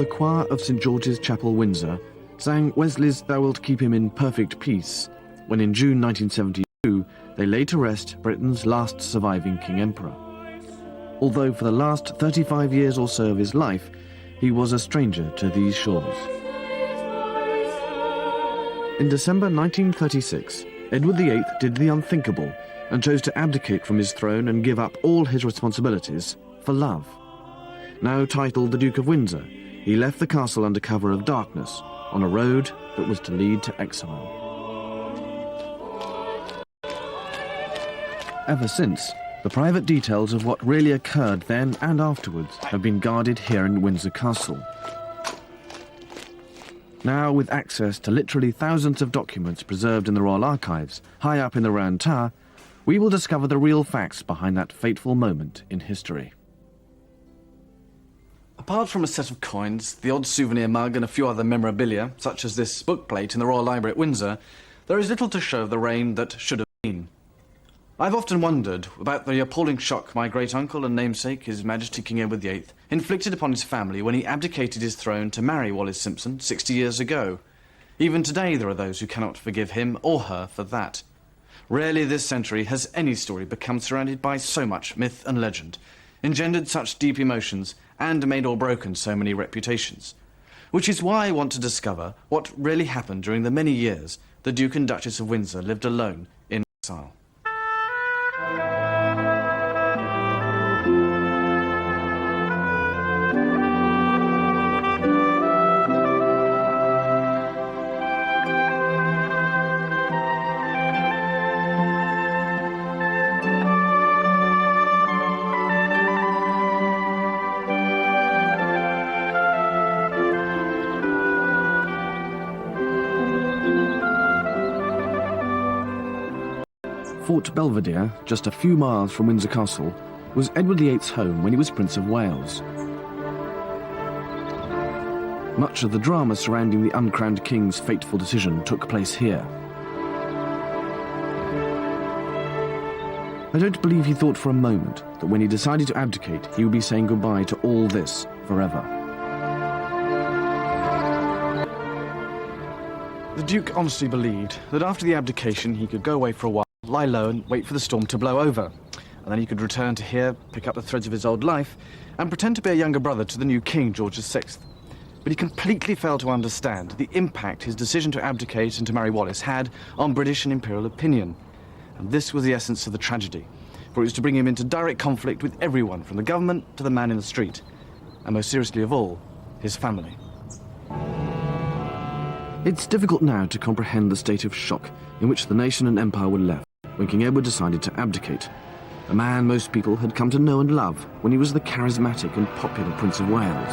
the choir of St George's Chapel, Windsor, sang Wesley's "Thou Wilt Keep Him in Perfect Peace," when in June 1972 they laid to rest Britain's last surviving King Emperor. Although for the last 35 years or so of his life, he was a stranger to these shores. In December 1936, Edward VIII did the unthinkable and chose to abdicate from his throne and give up all his responsibilities for love. Now titled the Duke of Windsor, he left the castle under cover of darkness on a road that was to lead to exile. Ever since, the private details of what really occurred then and afterwards have been guarded here in Windsor Castle. Now, with access to literally thousands of documents preserved in the Royal Archives, high up in the Round Tower, we will discover the real facts behind that fateful moment in history. Apart from a set of coins, the odd souvenir mug and a few other memorabilia, such as this bookplate in the Royal Library at Windsor, there is little to show of the reign that should have been. I've often wondered about the appalling shock my great-uncle and namesake, His Majesty King Edward VIII, inflicted upon his family when he abdicated his throne to marry Wallis Simpson 60 years ago. Even today there are those who cannot forgive him or her for that. Rarely this century has any story become surrounded by so much myth and legend, engendered such deep emotions, and made or broken so many reputations. Which is why I want to discover what really happened during the many years the Duke and Duchess of Windsor lived alone in exile. Fort Belvedere, just a few miles from Windsor Castle, was Edward VIII's home when he was Prince of Wales. Much of the drama surrounding the uncrowned king's fateful decision took place here. I don't believe he thought for a moment that when he decided to abdicate, he would be saying goodbye to all this forever. The Duke honestly believed that after the abdication he could go away for a while, lie low and wait for the storm to blow over. And then he could return to here, pick up the threads of his old life, and pretend to be a younger brother to the new King, George VI. But he completely failed to understand the impact his decision to abdicate and to marry Wallis had on British and imperial opinion. And this was the essence of the tragedy, for it was to bring him into direct conflict with everyone, from the government to the man in the street, and most seriously of all, his family. It's difficult now to comprehend the state of shock in which the nation and empire were left when King Edward decided to abdicate, a man most people had come to know and love when he was the charismatic and popular Prince of Wales.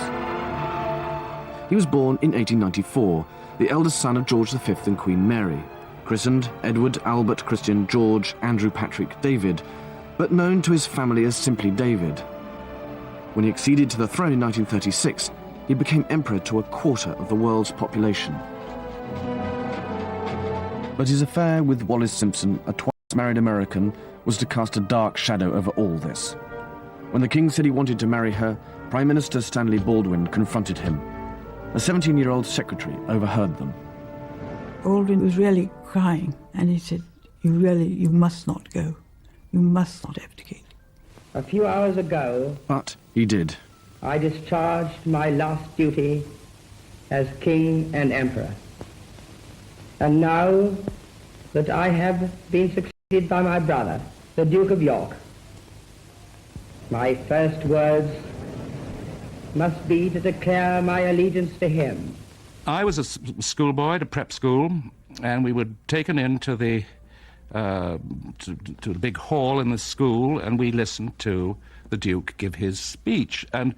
He was born in 1894, the eldest son of George V and Queen Mary, christened Edward Albert Christian George Andrew Patrick David, but known to his family as simply David. When he acceded to the throne in 1936, he became emperor to a quarter of the world's population. But his affair with Wallis Simpson, a twice-married American, was to cast a dark shadow over all this. When the king said he wanted to marry her, Prime Minister Stanley Baldwin confronted him. A 17-year-old secretary overheard them. Baldwin was really crying, and he said, you must not go. You must not abdicate. A few hours ago, but he did. I discharged my last duty as king and emperor. And now that I have been succeeded by my brother, the Duke of York, my first words must be to declare my allegiance to him. I was a schoolboy at a prep school, and we were taken into the to the big hall in the school, and we listened to the Duke give his speech, and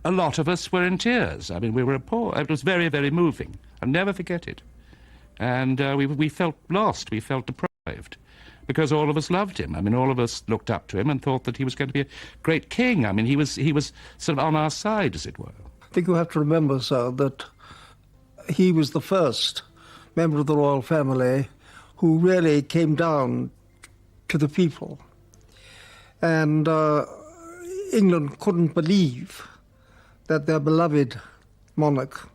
a lot of us were in tears. I mean, we were poor. It was very, very moving. I'll never forget it. And we felt lost, we felt deprived, because all of us loved him. I mean, all of us looked up to him and thought that he was going to be a great king. I mean, he was sort of on our side, as it were. I think you have to remember, sir, that he was the first member of the royal family who really came down to the people. And England couldn't believe that their beloved monarch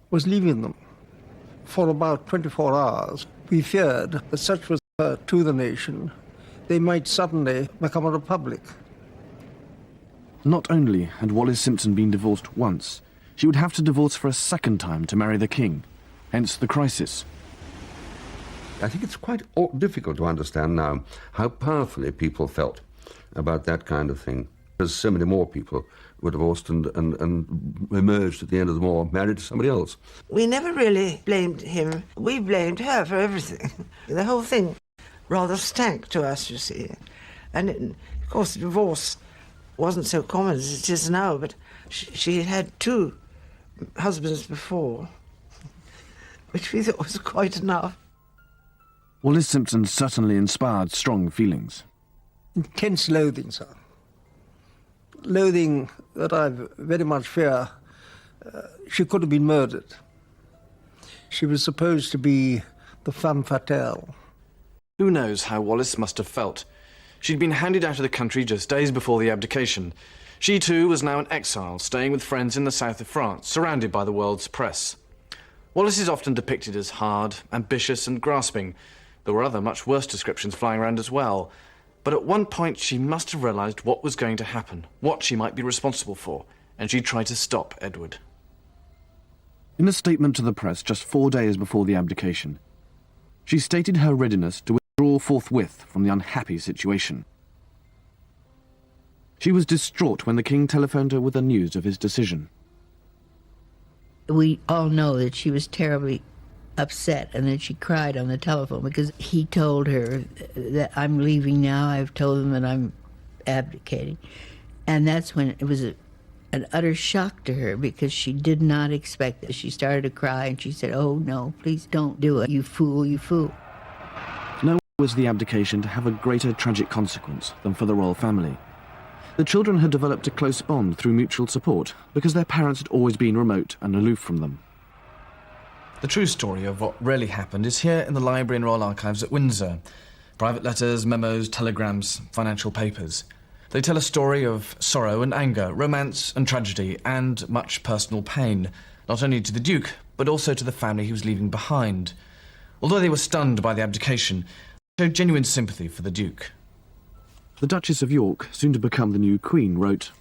was leaving them. For about 24 hours, we feared that such was to the nation, they might suddenly become a republic. Not only had Wallis Simpson been divorced once, she would have to divorce for a second time to marry the king, hence the crisis. I think it's quite difficult to understand now how powerfully people felt about that kind of thing, because so many more people were divorced and emerged at the end of the war married to somebody else. We never really blamed him. We blamed her for everything. The whole thing rather stank to us, you see. And of course, divorce wasn't so common as it is now, but she had 2 husbands before, which we thought was quite enough. Wallis Simpson certainly inspired strong feelings. Intense loathing, sir. Loathing that I very much fear she could have been murdered. She was supposed to be the femme fatale. Who knows how Wallis must have felt? She'd been handed out of the country just days before the abdication. She too was now in exile, staying with friends in the south of France, surrounded by the world's press. Wallis is often depicted as hard, ambitious and grasping. There were other much worse descriptions flying around as well. But at one point she must have realised what was going to happen, what she might be responsible for, and she tried to stop Edward. In a statement to the press just 4 days before the abdication, she stated her readiness to withdraw forthwith from the unhappy situation. She was distraught when the king telephoned her with the news of his decision. We all know that she was terribly upset and that she cried on the telephone because he told her that I'm leaving now. I've told them that I'm abdicating. And that's when it was an utter shock to her because she did not expect it. She started to cry and she said, "Oh no, please don't do it. You fool, you fool." Nowhere was the abdication to have a greater tragic consequence than for the royal family. The children had developed a close bond through mutual support because their parents had always been remote and aloof from them. The true story of what really happened is here in the Library and Royal Archives at Windsor. Private letters, memos, telegrams, financial papers. They tell a story of sorrow and anger, romance and tragedy, and much personal pain, not only to the Duke, but also to the family he was leaving behind. Although they were stunned by the abdication, they showed genuine sympathy for the Duke. The Duchess of York, soon to become the new Queen, wrote,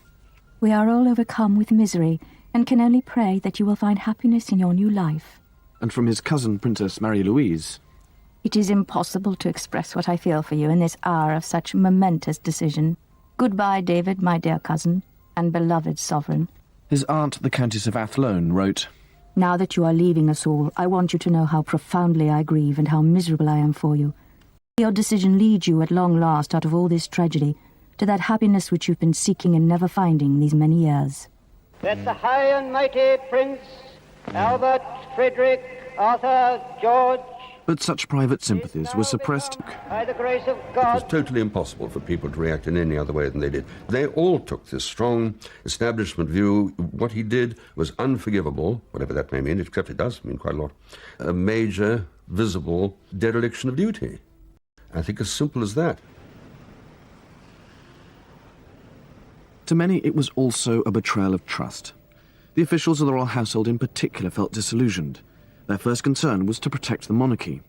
"We are all overcome with misery, and can only pray that you will find happiness in your new life." And from his cousin, Princess Marie-Louise, "It is impossible to express what I feel for you in this hour of such momentous decision. Goodbye, David, my dear cousin, and beloved sovereign." His aunt, the Countess of Athlone, wrote, "Now that you are leaving us all, I want you to know how profoundly I grieve and how miserable I am for you. Your decision leads you at long last out of all this tragedy to that happiness which you've been seeking and never finding these many years." That the high and mighty Prince Albert, Frederick, Arthur, George... But such private sympathies were suppressed. By the grace of It God... was totally impossible for people to react in any other way than they did. They all took this strong establishment view. What he did was unforgivable, whatever that may mean, except it does mean quite a lot. A major, visible dereliction of duty. I think as simple as that. To many, it was also a betrayal of trust. The officials of the royal household in particular felt disillusioned. Their first concern was to protect the monarchy.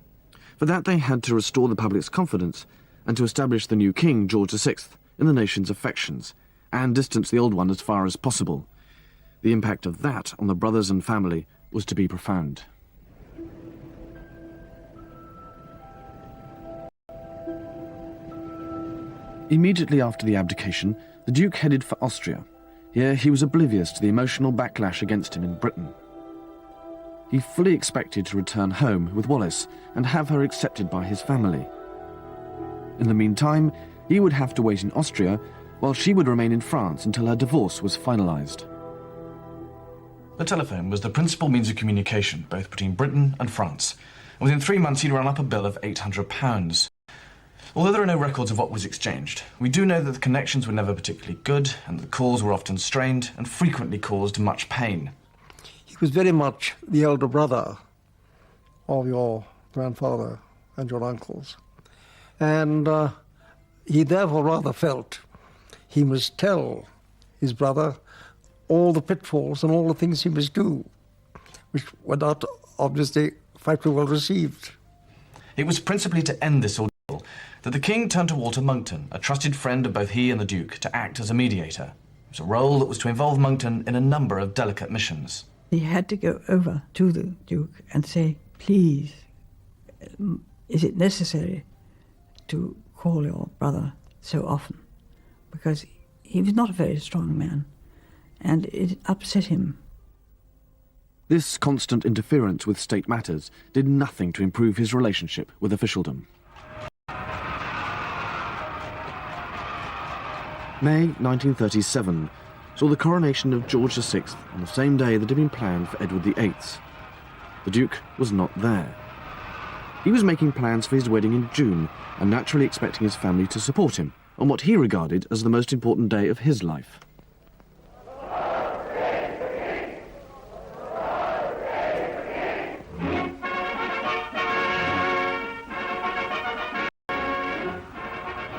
For that, they had to restore the public's confidence and to establish the new king, George VI, in the nation's affections, and distance the old one as far as possible. The impact of that on the brothers and family was to be profound. Immediately after the abdication, the Duke headed for Austria. Here he was oblivious to the emotional backlash against him in Britain. He fully expected to return home with Wallis and have her accepted by his family. In the meantime, he would have to wait in Austria while she would remain in France until her divorce was finalised. The telephone was the principal means of communication, both between Britain and France. And within 3 months he'd run up a bill of £800. Although there are no records of what was exchanged, we do know that the connections were never particularly good and that the calls were often strained and frequently caused much pain. He was very much the elder brother of your grandfather and your uncles. And he therefore rather felt he must tell his brother all the pitfalls and all the things he must do, which were not obviously quite well received. It was principally to end this ordeal that the king turned to Walter Monckton, a trusted friend of both he and the Duke, to act as a mediator. It was a role that was to involve Monckton in a number of delicate missions. He had to go over to the Duke and say, please, is it necessary to call your brother so often? Because he was not a very strong man, and it upset him. This constant interference with state matters did nothing to improve his relationship with officialdom. May 1937 saw the coronation of George VI on the same day that had been planned for Edward VIII. The Duke was not there. He was making plans for his wedding in June and naturally expecting his family to support him on what he regarded as the most important day of his life.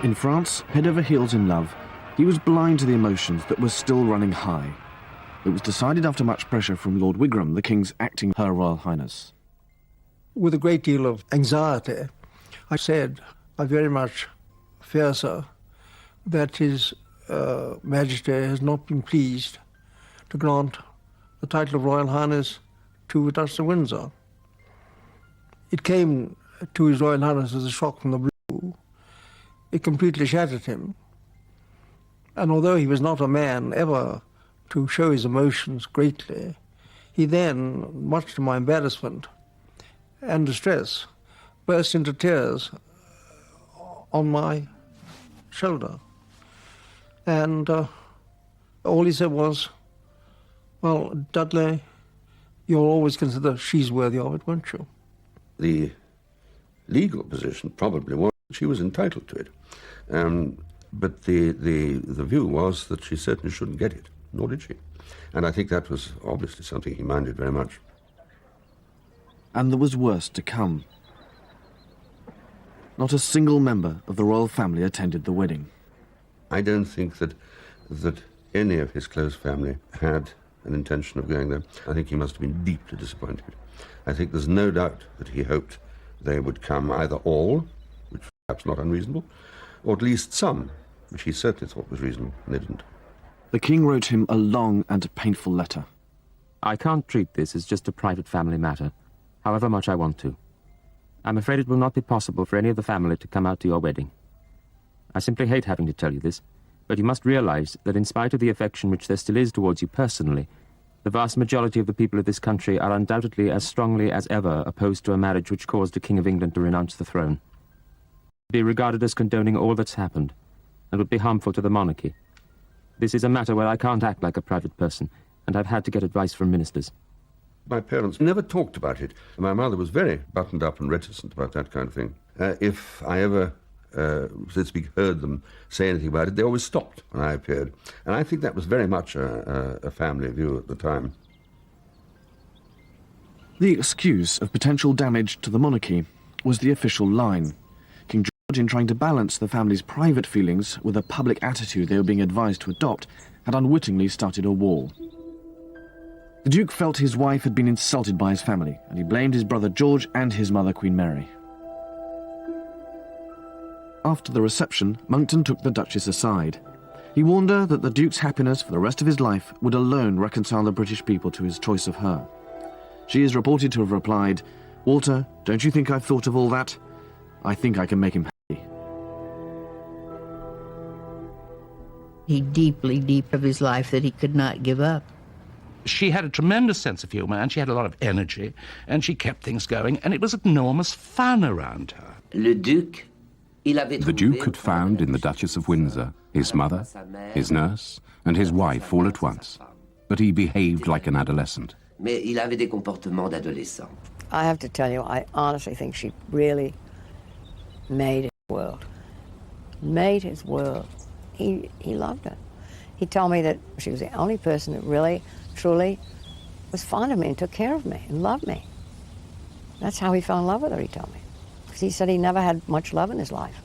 In France, head over heels in love, he was blind to the emotions that were still running high. It was decided after much pressure from Lord Wigram, the King's acting Her Royal Highness. With a great deal of anxiety, I said, I very much fear, sir, that His Majesty has not been pleased to grant the title of Royal Highness to the Duchess of Windsor. It came to His Royal Highness as a shock from the blue. It completely shattered him. And although he was not a man ever to show his emotions greatly, he then, much to my embarrassment and distress, burst into tears on my shoulder. And all he said was, well, Dudley, you'll always consider she's worthy of it, won't you? The legal position probably was that she was entitled to it. But the view was that she certainly shouldn't get it, nor did she. And I think that was obviously something he minded very much. And there was worse to come. Not a single member of the royal family attended the wedding. I don't think that any of his close family had an intention of going there. I think he must have been deeply disappointed. I think there's no doubt that he hoped they would come, either all, which was perhaps not unreasonable, or at least some, which he certainly thought was reasonable, and they didn't. The King wrote him a long and painful letter. I can't treat this as just a private family matter, however much I want to. I'm afraid it will not be possible for any of the family to come out to your wedding. I simply hate having to tell you this, but you must realize that in spite of the affection which there still is towards you personally, the vast majority of the people of this country are undoubtedly as strongly as ever opposed to a marriage which caused a King of England to renounce the throne. Be regarded as condoning all that's happened, and would be harmful to the monarchy. This is a matter where I can't act like a private person, and I've had to get advice from ministers. My parents never talked about it. My mother was very buttoned up and reticent about that kind of thing. If I ever, so to speak, heard them say anything about it, they always stopped when I appeared. And I think that was very much a family view at the time. The excuse of potential damage to the monarchy was the official line. King George, in trying to balance the family's private feelings with a public attitude they were being advised to adopt, had unwittingly started a war. The Duke felt his wife had been insulted by his family, and he blamed his brother George and his mother, Queen Mary. After the reception, Monckton took the Duchess aside. He warned her that the Duke's happiness for the rest of his life would alone reconcile the British people to his choice of her. She is reported to have replied, "Walter, don't you think I've thought of all that? I think I can make him happy." He deep of his life that he could not give up. She had a tremendous sense of humour, and she had a lot of energy, and she kept things going, and it was enormous fun around her. The Duke had found in the Duchess of Windsor his mother, his nurse, and his wife all at once. But he behaved like an adolescent. I have to tell you, I honestly think she really made his world. Made his world. He loved her. He told me that she was the only person that really, truly was fond of me and took care of me and loved me. That's how he fell in love with her, he told me. Because he said he never had much love in his life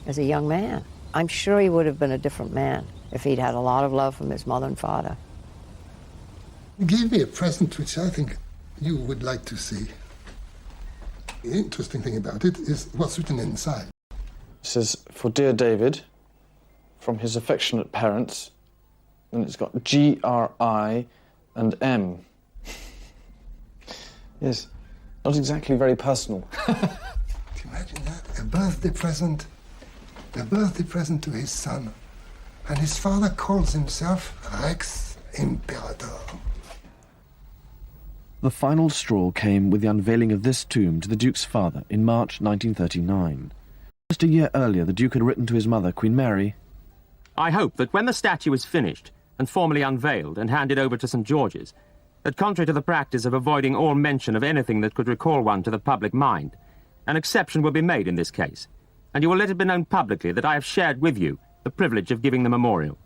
as a young man. I'm sure he would have been a different man if he'd had a lot of love from his mother and father. gave me a present which I think you would like to see. The interesting thing about it is what's written inside. It says, "For dear David, from his affectionate parents," and it's got G-R-I and M. Yes, not exactly very personal. Can you imagine that? A birthday present to his son. And his father calls himself Rex Imperator. The final straw came with the unveiling of this tomb to the Duke's father in March 1939. Just a year earlier, the Duke had written to his mother, Queen Mary, I hope that when the statue is finished and formally unveiled and handed over to St. George's, that contrary to the practice of avoiding all mention of anything that could recall one to the public mind, an exception will be made in this case, and you will let it be known publicly that I have shared with you the privilege of giving the memorial.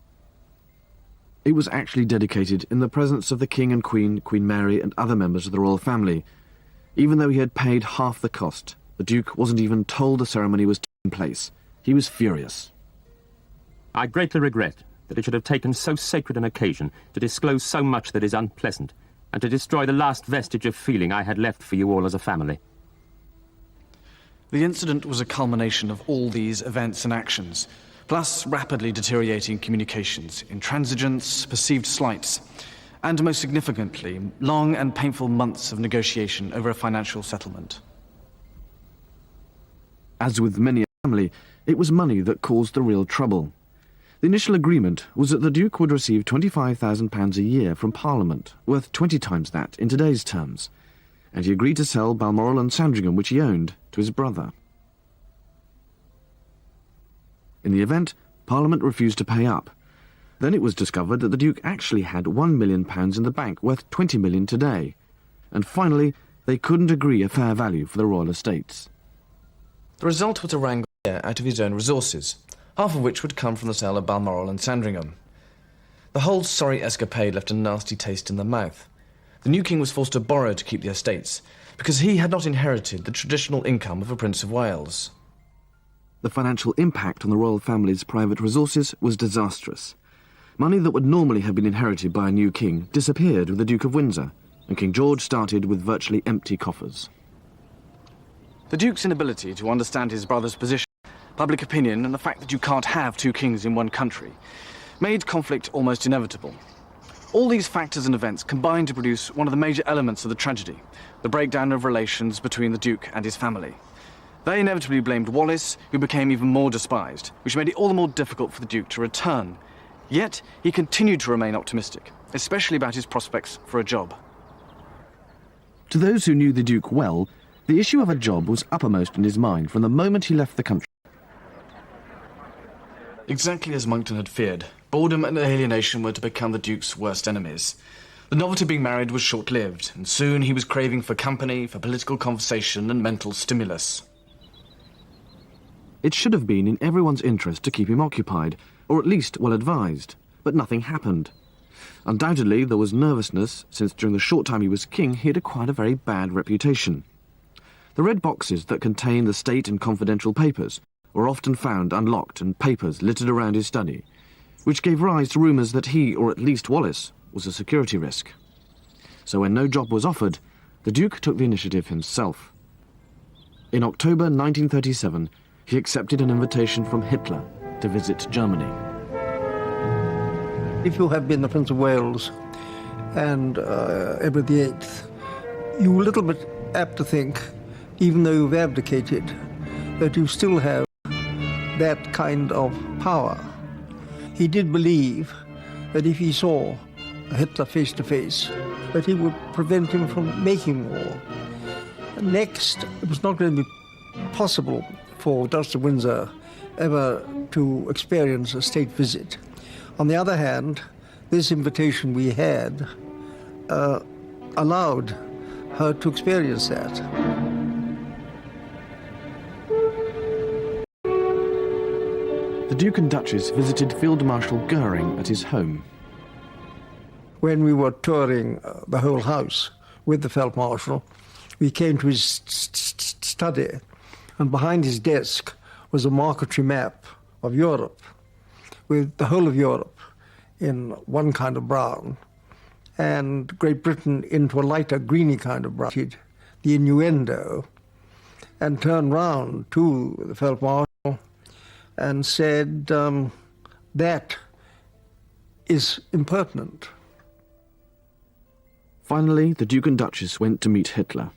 It was actually dedicated in the presence of the King and Queen, Queen Mary, and other members of the royal family. Even though he had paid half the cost, the Duke wasn't even told the ceremony was taking place. He was furious. I greatly regret that it should have taken so sacred an occasion to disclose so much that is unpleasant, and to destroy the last vestige of feeling I had left for you all as a family. The incident was a culmination of all these events and actions, plus rapidly deteriorating communications, intransigence, perceived slights, and most significantly, long and painful months of negotiation over a financial settlement. As with many a family, it was money that caused the real trouble. The initial agreement was that the Duke would receive £25,000 a year from Parliament, worth 20 times that in today's terms, and he agreed to sell Balmoral and Sandringham, which he owned, to his brother. In the event, Parliament refused to pay up. Then it was discovered that the Duke actually had £1 million in the bank, worth 20 million today. And finally, they couldn't agree a fair value for the royal estates. The result was a wrangle out of his own resources, half of which would come from the sale of Balmoral and Sandringham. The whole sorry escapade left a nasty taste in the mouth. The new king was forced to borrow to keep the estates, because he had not inherited the traditional income of a Prince of Wales. The financial impact on the royal family's private resources was disastrous. Money that would normally have been inherited by a new king disappeared with the Duke of Windsor, and King George started with virtually empty coffers. The Duke's inability to understand his brother's position, public opinion, and the fact that you can't have two kings in one country made conflict almost inevitable. All these factors and events combined to produce one of the major elements of the tragedy, the breakdown of relations between the Duke and his family. They inevitably blamed Wallis, who became even more despised, which made it all the more difficult for the Duke to return. Yet, he continued to remain optimistic, especially about his prospects for a job. To those who knew the Duke well, the issue of a job was uppermost in his mind from the moment he left the country. Exactly as Monckton had feared, boredom and alienation were to become the Duke's worst enemies. The novelty of being married was short-lived, and soon he was craving for company, for political conversation and mental stimulus. It should have been in everyone's interest to keep him occupied, or at least well-advised, but nothing happened. Undoubtedly, there was nervousness, since during the short time he was king, he had acquired a very bad reputation. The red boxes that contained the state and confidential papers were often found unlocked and papers littered around his study, which gave rise to rumours that he, or at least Wallis, was a security risk. So when no job was offered, the Duke took the initiative himself. In October 1937, he accepted an invitation from Hitler to visit Germany. If you have been the Prince of Wales and Edward VIII, you're a little bit apt to think, even though you've abdicated, that you still have that kind of power. He did believe that if he saw Hitler face to face, that he would prevent him from making war. Next, it was not going to be possible for Duchess of Windsor ever to experience a state visit. On the other hand, this invitation we had allowed her to experience that. The Duke and Duchess visited Field Marshal Goering at his home. When we were touring the whole house with the Feld Marshal, we came to his study, and behind his desk was a marquetry map of Europe, with the whole of Europe in one kind of brown, and Great Britain into a lighter greeny kind of brown, the innuendo, and turned round to the Felt Marshal and said, that is impertinent. Finally, the Duke and Duchess went to meet Hitler.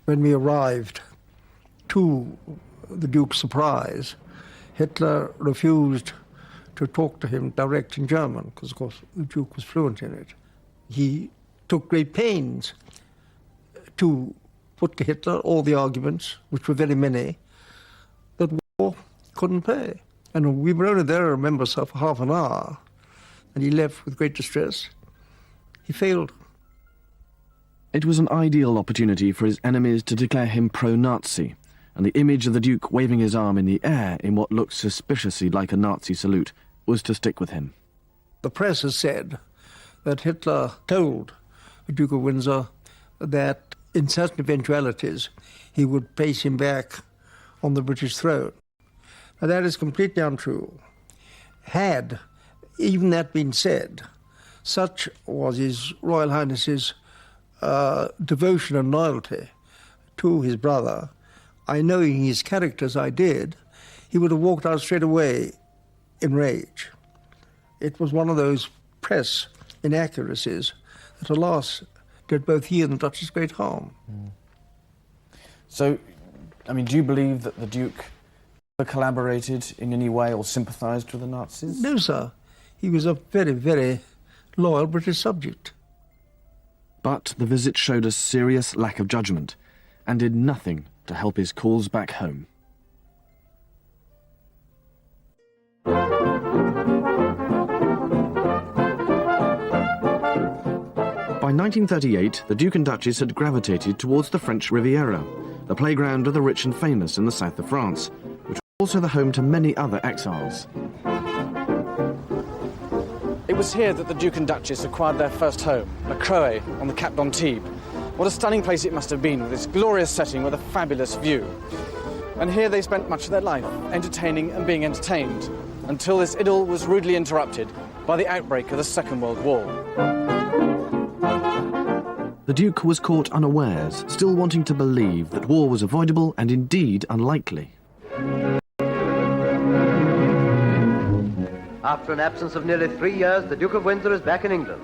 When we arrived, to the Duke's surprise, Hitler refused to talk to him direct in German, because, of course, the Duke was fluent in it. He took great pains to put to Hitler all the arguments, which were very many, that war couldn't pay. And we were only there, I remember, so for half an hour, and he left with great distress. He failed. It was an ideal opportunity for his enemies to declare him pro-Nazi, and the image of the Duke waving his arm in the air in what looked suspiciously like a Nazi salute was to stick with him. The press has said that Hitler told the Duke of Windsor that in certain eventualities he would place him back on the British throne. Now, that is completely untrue. Had even that been said, such was His Royal Highness's devotion and loyalty to his brother, I knowing his character as I did, he would have walked out straight away in rage. It was one of those press inaccuracies that, alas, did both he and the Duchess great harm. So, I mean, do you believe that the Duke collaborated in any way or sympathised with the Nazis? No, sir. He was a very, very loyal British subject. But the visit showed a serious lack of judgment and did nothing to help his cause back home. By 1938, the Duke and Duchess had gravitated towards the French Riviera, the playground of the rich and famous in the south of France, which was also the home to many other exiles. It was here that the Duke and Duchess acquired their first home, La Croix, on the Cap d'Antibes. What a stunning place it must have been, with its glorious setting with a fabulous view. And here they spent much of their life, entertaining and being entertained, until this idyll was rudely interrupted by the outbreak of the Second World War. The Duke was caught unawares, still wanting to believe that war was avoidable and indeed unlikely. After an absence of nearly 3 years, the Duke of Windsor is back in England.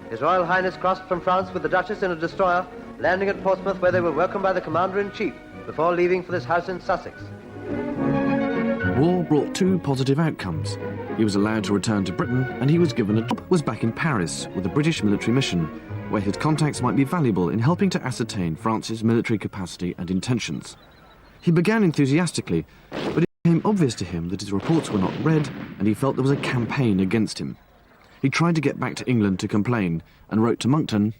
His Royal Highness crossed from France with the Duchess in a destroyer, landing at Portsmouth, where they were welcomed by the Commander-in-Chief before leaving for this house in Sussex. War brought two positive outcomes. He was allowed to return to Britain, and he was given a job. Was back in Paris with a British military mission, where his contacts might be valuable in helping to ascertain France's military capacity and intentions. He began enthusiastically, but it became obvious to him that his reports were not read, and he felt there was a campaign against him. He tried to get back to England to complain, and wrote to Monckton,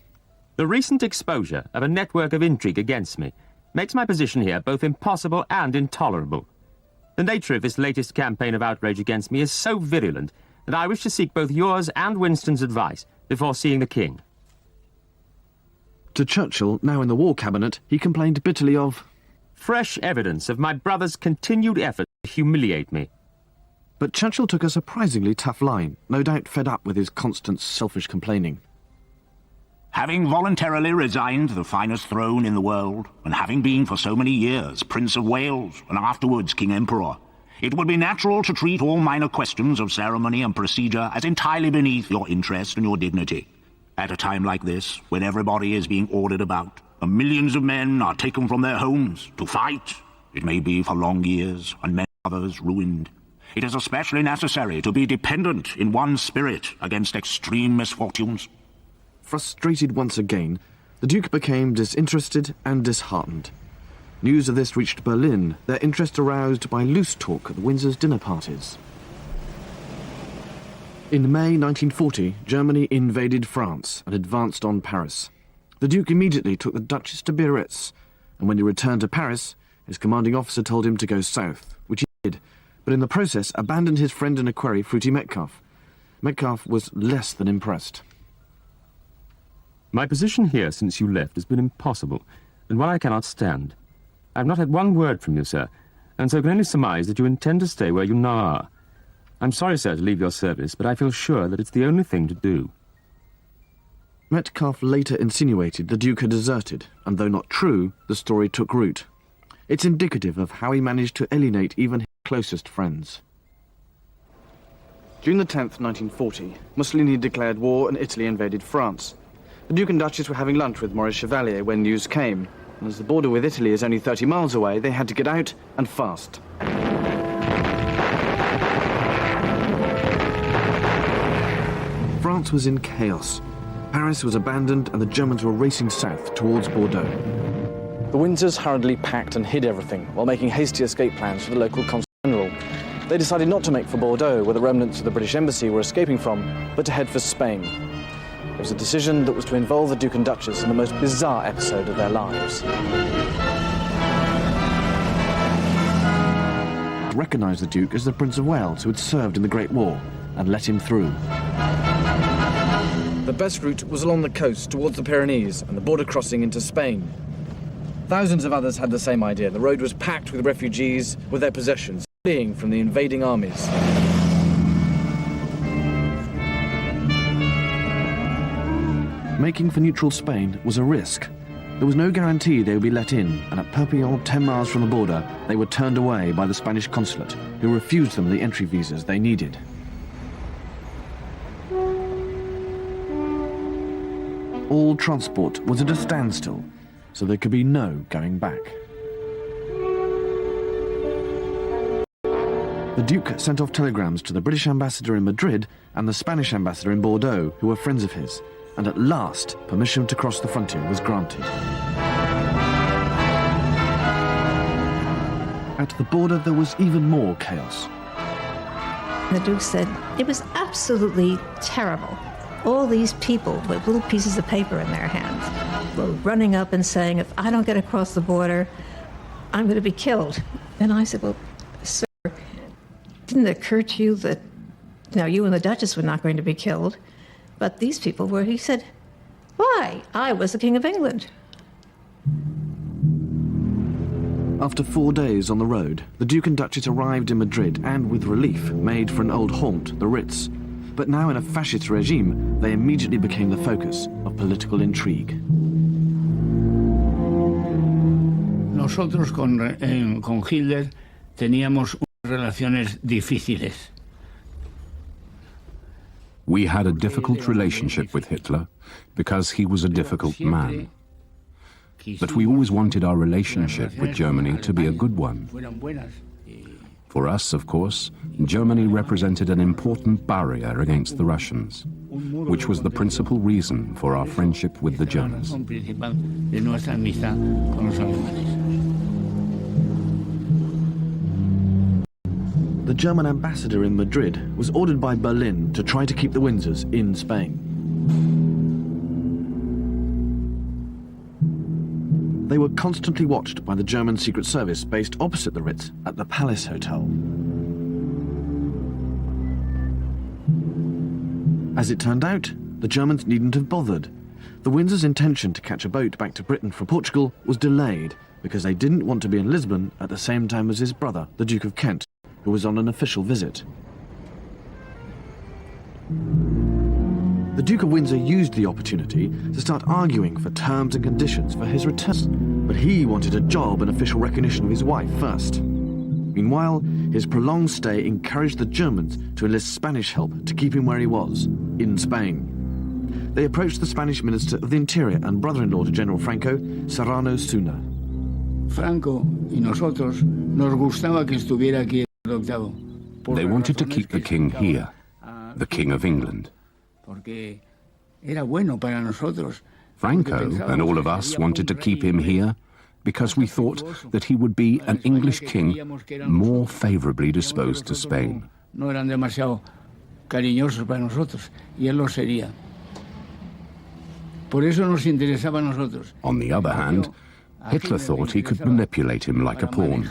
"The recent exposure of a network of intrigue against me makes my position here both impossible and intolerable. The nature of this latest campaign of outrage against me is so virulent that I wish to seek both yours and Winston's advice before seeing the King." To Churchill, now in the War Cabinet, he complained bitterly of fresh evidence of my brother's continued effort to humiliate me. But Churchill took a surprisingly tough line, no doubt fed up with his constant selfish complaining. Having voluntarily resigned the finest throne in the world, and having been for so many years Prince of Wales and afterwards King Emperor, it would be natural to treat all minor questions of ceremony and procedure as entirely beneath your interest and your dignity. At a time like this, when everybody is being ordered about, and millions of men are taken from their homes to fight, it may be for long years, and many others ruined, it is especially necessary to be dependent in one spirit against extreme misfortunes. Frustrated once again, the Duke became disinterested and disheartened. News of this reached Berlin, their interest aroused by loose talk at the Windsors' dinner parties. In May 1940, Germany invaded France and advanced on Paris. The Duke immediately took the Duchess to Biarritz, and when he returned to Paris, his commanding officer told him to go south, which he did, but in the process abandoned his friend and equerry, Fruity Metcalfe. Metcalfe was less than impressed. My position here since you left has been impossible, and one I cannot stand. I have not had one word from you, sir, and so can only surmise that you intend to stay where you now are. I'm sorry, sir, to leave your service, but I feel sure that it's the only thing to do. Metcalfe later insinuated the Duke had deserted, and though not true, the story took root. It's indicative of how he managed to alienate even his closest friends. June the 10th, 1940, Mussolini declared war and Italy invaded France. The Duke and Duchess were having lunch with Maurice Chevalier when news came, and as the border with Italy is only 30 miles away, they had to get out and fast. France was in chaos. Paris was abandoned and the Germans were racing south towards Bordeaux. The Windsors hurriedly packed and hid everything while making hasty escape plans for the local consul general. They decided not to make for Bordeaux, where the remnants of the British embassy were escaping from, but to head for Spain. It was a decision that was to involve the Duke and Duchess in the most bizarre episode of their lives. Recognised the Duke as the Prince of Wales who had served in the Great War and let him through. The best route was along the coast towards the Pyrenees and the border crossing into Spain. Thousands of others had the same idea. The road was packed with refugees with their possessions, fleeing from the invading armies. Making for neutral Spain was a risk. There was no guarantee they would be let in, and at Perpignan, 10 miles from the border, they were turned away by the Spanish consulate, who refused them the entry visas they needed. All transport was at a standstill, so there could be no going back. The Duke sent off telegrams to the British ambassador in Madrid and the Spanish ambassador in Bordeaux, who were friends of his, and at last permission to cross the frontier was granted. At the border there was even more chaos. The Duke said it was absolutely terrible. All these people with little pieces of paper in their hands were running up and saying, if I don't get across the border, I'm going to be killed. And I said, well, sir, didn't it occur to you that, now you and the Duchess were not going to be killed, but these people were? He said, why? I was the King of England. After 4 days on the road, the Duke and Duchess arrived in Madrid and, with relief, made for an old haunt, the Ritz. But now in a fascist regime, they immediately became the focus of political intrigue. Nosotros con Hitler teníamos relaciones difíciles. We had a difficult relationship with Hitler because he was a difficult man. But we always wanted our relationship with Germany to be a good one. For us, of course, Germany represented an important barrier against the Russians, which was the principal reason for our friendship with the Germans. The German ambassador in Madrid was ordered by Berlin to try to keep the Windsors in Spain. They were constantly watched by the German Secret Service based opposite the Ritz at the Palace Hotel. As it turned out, the Germans needn't have bothered. The Windsors' intention to catch a boat back to Britain from Portugal was delayed because they didn't want to be in Lisbon at the same time as his brother, the Duke of Kent, who was on an official visit. The Duke of Windsor used the opportunity to start arguing for terms and conditions for his return, but he wanted a job and official recognition of his wife first. Meanwhile, his prolonged stay encouraged the Germans to enlist Spanish help to keep him where he was, in Spain. They approached the Spanish Minister of the Interior and brother-in-law to General Franco, Serrano Suna. Franco y nosotros nos gustaba que estuviera aquí el octavo. They wanted to keep the king here, the King of England. Porque era bueno para nosotros. Franco and all of us wanted to keep him here because we thought that he would be an English king more favorably disposed to Spain. No eran demasiado cariñosos para nosotros, y él lo sería. Por eso nos interesaba a nosotros. On the other hand, Hitler thought he could manipulate him like a pawn,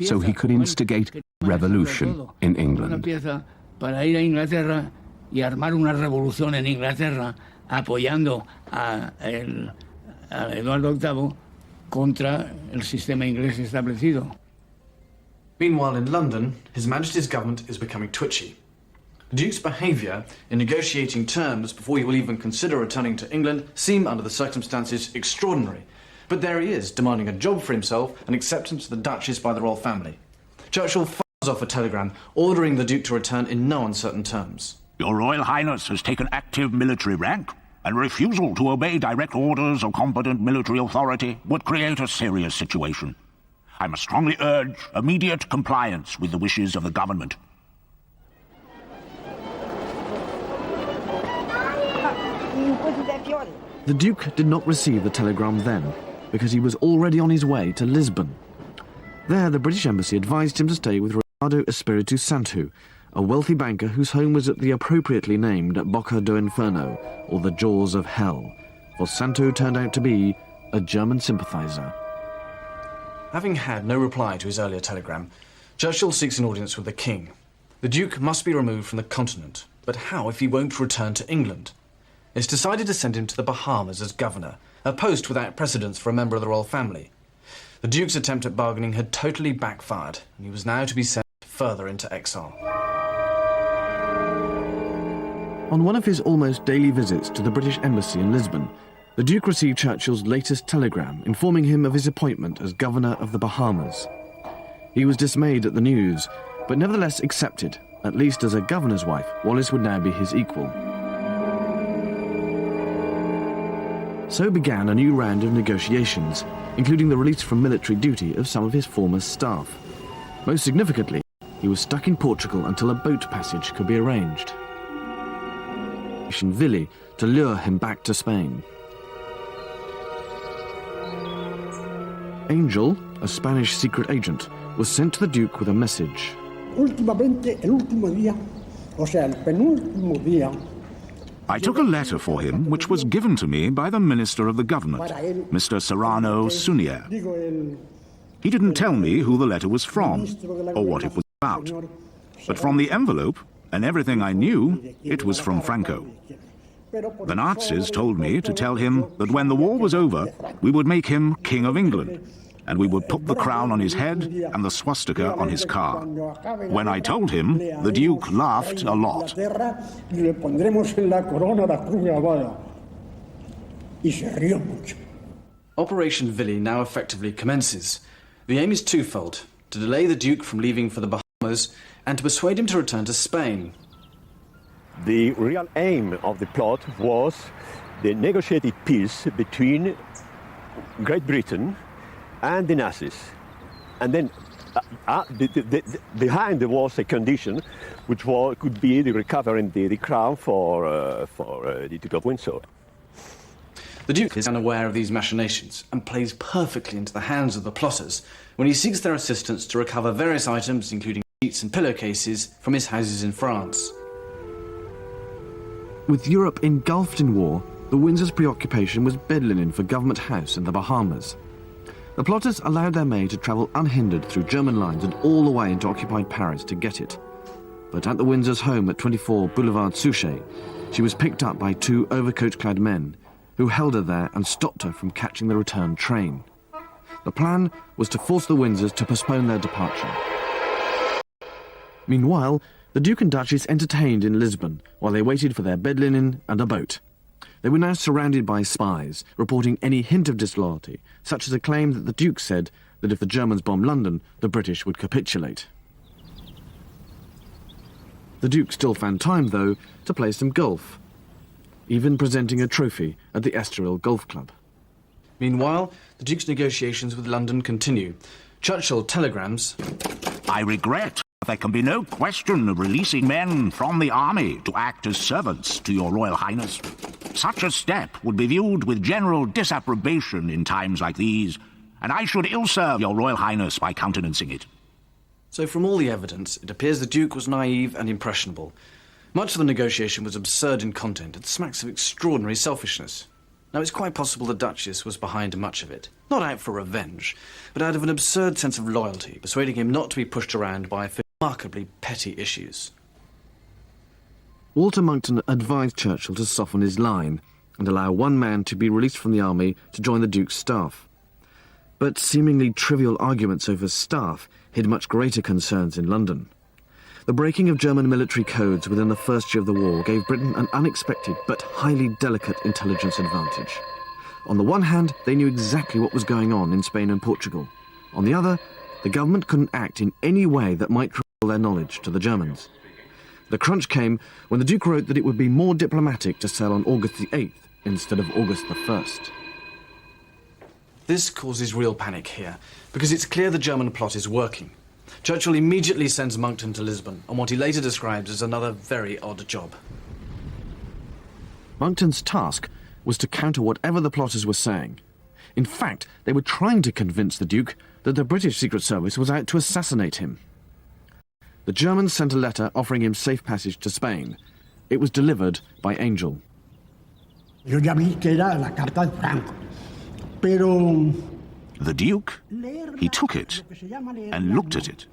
so he could instigate revolution in England. Para ir a Inglaterra y armar una revolución en Inglaterra apoyando a Eduardo VIII contra el sistema inglés establecido. Meanwhile, in London, His Majesty's government is becoming twitchy. The Duke's behaviour in negotiating terms before he will even consider returning to England seem, under the circumstances, extraordinary. But there he is, demanding a job for himself and acceptance of the Duchess by the royal family. Churchill fires off a telegram ordering the Duke to return in no uncertain terms. Your Royal Highness has taken active military rank, and refusal to obey direct orders of competent military authority would create a serious situation. I must strongly urge immediate compliance with the wishes of the government. The Duke did not receive the telegram then, because he was already on his way to Lisbon. There, the British Embassy advised him to stay with Ricardo Espiritu Santo, a wealthy banker whose home was at the appropriately named Boca do Inferno, or the Jaws of Hell, for Santo turned out to be a German sympathiser. Having had no reply to his earlier telegram, Churchill seeks an audience with the King. The Duke must be removed from the continent, but how if he won't return to England? It's decided to send him to the Bahamas as governor, a post without precedence for a member of the royal family. The Duke's attempt at bargaining had totally backfired, and he was now to be sent further into exile. On one of his almost daily visits to the British Embassy in Lisbon, the Duke received Churchill's latest telegram informing him of his appointment as governor of the Bahamas. He was dismayed at the news, but nevertheless accepted. At least as a governor's wife, Wallis would now be his equal. So began a new round of negotiations, including the release from military duty of some of his former staff. Most significantly, he was stuck in Portugal until a boat passage could be arranged. VIII to lure him back to Spain. Angel, a Spanish secret agent, was sent to the Duke with a message. I took a letter for him which was given to me by the Minister of the Government, Mr. Serrano Sunier. He didn't tell me who the letter was from or what it was about, but from the envelope and everything I knew, it was from Franco. The Nazis told me to tell him that when the war was over, we would make him King of England, and we would put the crown on his head and the swastika on his car. When I told him, the Duke laughed a lot. Operation VIII now effectively commences. The aim is twofold: to delay the Duke from leaving for the Bahamas and to persuade him to return to Spain. The real aim of the plot was the negotiated peace between Great Britain and the Nazis. And then behind there was a condition which could be the recovering the crown for the Duke of Windsor. The Duke is unaware of these machinations and plays perfectly into the hands of the plotters when he seeks their assistance to recover various items, including sheets and pillowcases, from his houses in France. With Europe engulfed in war, the Windsors' preoccupation was bed linen for Government House in the Bahamas. The plotters allowed their maid to travel unhindered through German lines and all the way into occupied Paris to get it. But at the Windsors' home at 24 Boulevard Suchet, she was picked up by two overcoat-clad men who held her there and stopped her from catching the return train. The plan was to force the Windsors to postpone their departure. Meanwhile, the Duke and Duchess entertained in Lisbon while they waited for their bed linen and a boat. They were now surrounded by spies, reporting any hint of disloyalty, such as a claim that the Duke said that if the Germans bombed London, the British would capitulate. The Duke still found time, though, to play some golf, even presenting a trophy at the Estoril Golf Club. Meanwhile, the Duke's negotiations with London continue. Churchill telegrams, I regret there can be no question of releasing men from the army to act as servants to your Royal Highness. Such a step would be viewed with general disapprobation in times like these, and I should ill-serve your Royal Highness by countenancing it. So from all the evidence, it appears the Duke was naive and impressionable. Much of the negotiation was absurd in content and smacks of extraordinary selfishness. Now, it's quite possible the Duchess was behind much of it, not out for revenge, but out of an absurd sense of loyalty, persuading him not to be pushed around by remarkably petty issues. Walter Monckton advised Churchill to soften his line and allow one man to be released from the army to join the Duke's staff. But seemingly trivial arguments over staff hid much greater concerns in London. The breaking of German military codes within the first year of the war gave Britain an unexpected but highly delicate intelligence advantage. On the one hand, they knew exactly what was going on in Spain and Portugal. On the other, the government couldn't act in any way that might reveal their knowledge to the Germans. The crunch came when the Duke wrote that it would be more diplomatic to sail on August the 8th instead of August the 1st. This causes real panic here, because it's clear the German plot is working. Churchill immediately sends Monckton to Lisbon on what he later describes as another very odd job. Monckton's task was to counter whatever the plotters were saying. In fact, they were trying to convince the Duke that the British Secret Service was out to assassinate him. The Germans sent a letter offering him safe passage to Spain. It was delivered by Angel. Yo ya vi que era la carta de Franco, pero The Duke, he took it and looked at it.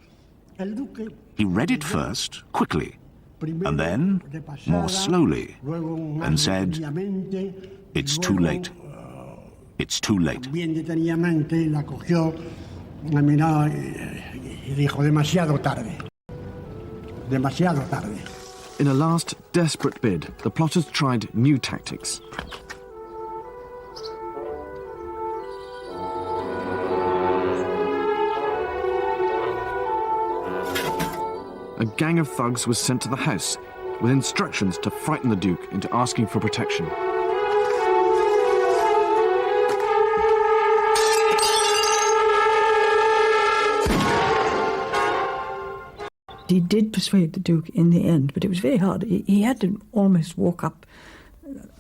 He read it first, quickly, and then more slowly, and said, "It's too late. It's too late." bien detenidamente la cogió, la miró y dijo demasiado tarde. Demasiado tarde. In a last desperate bid, the plotters tried new tactics. A gang of thugs was sent to the house with instructions to frighten the Duke into asking for protection. He did persuade the Duke in the end, but it was very hard. He had to almost walk up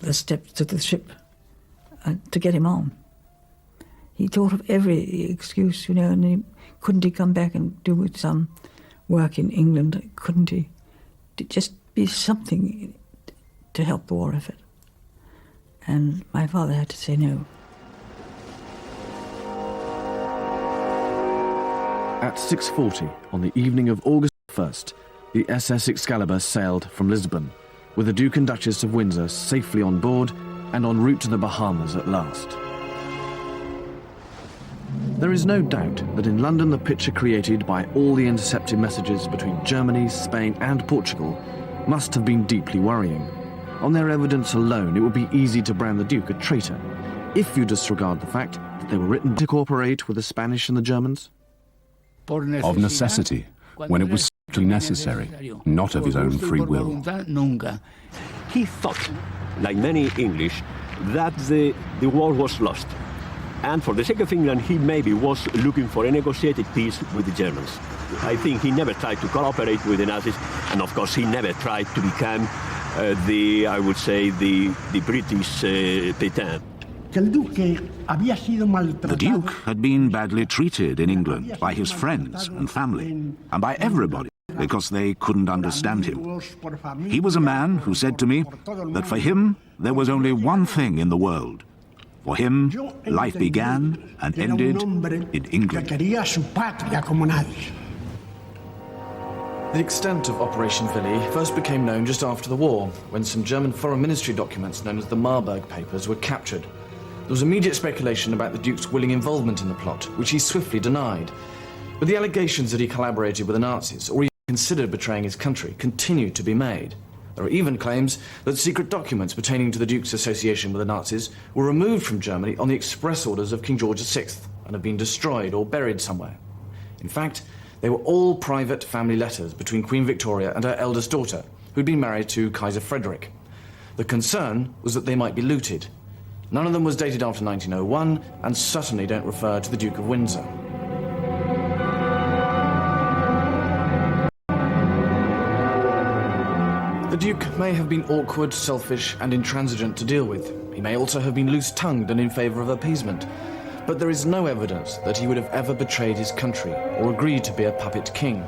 the steps to the ship to get him on. He thought of every excuse, and couldn't he come back and do some work in England? Couldn't he? To just be something to help the war effort. And my father had to say no. At 6:40 on the evening of August 1st, the SS Excalibur sailed from Lisbon, with the Duke and Duchess of Windsor safely on board and en route to the Bahamas at last. There is no doubt that in London the picture created by all the intercepted messages between Germany, Spain and Portugal must have been deeply worrying. On their evidence alone, it would be easy to brand the Duke a traitor, if you disregard the fact that they were written to cooperate with the Spanish and the Germans. Of necessity, when it was strictly necessary, not of his own free will. He thought, like many English, that the war was lost. And for the sake of England, he maybe was looking for a negotiated peace with the Germans. I think he never tried to cooperate with the Nazis, and of course he never tried to become the British Pétain. The Duke had been badly treated in England by his friends and family, and by everybody, because they couldn't understand him. He was a man who said to me that for him there was only one thing in the world. For him, life began and ended in England. The extent of Operation VIII first became known just after the war, when some German Foreign Ministry documents known as the Marburg Papers were captured. There was immediate speculation about the Duke's willing involvement in the plot, which he swiftly denied. But the allegations that he collaborated with the Nazis, or even considered betraying his country, continued to be made. There are even claims that secret documents pertaining to the Duke's association with the Nazis were removed from Germany on the express orders of King George VI and have been destroyed or buried somewhere. In fact, they were all private family letters between Queen Victoria and her eldest daughter, who'd been married to Kaiser Frederick. The concern was that they might be looted. None of them was dated after 1901 and certainly don't refer to the Duke of Windsor. The Duke may have been awkward, selfish and intransigent to deal with. He may also have been loose-tongued and in favour of appeasement. But there is no evidence that he would have ever betrayed his country or agreed to be a puppet king.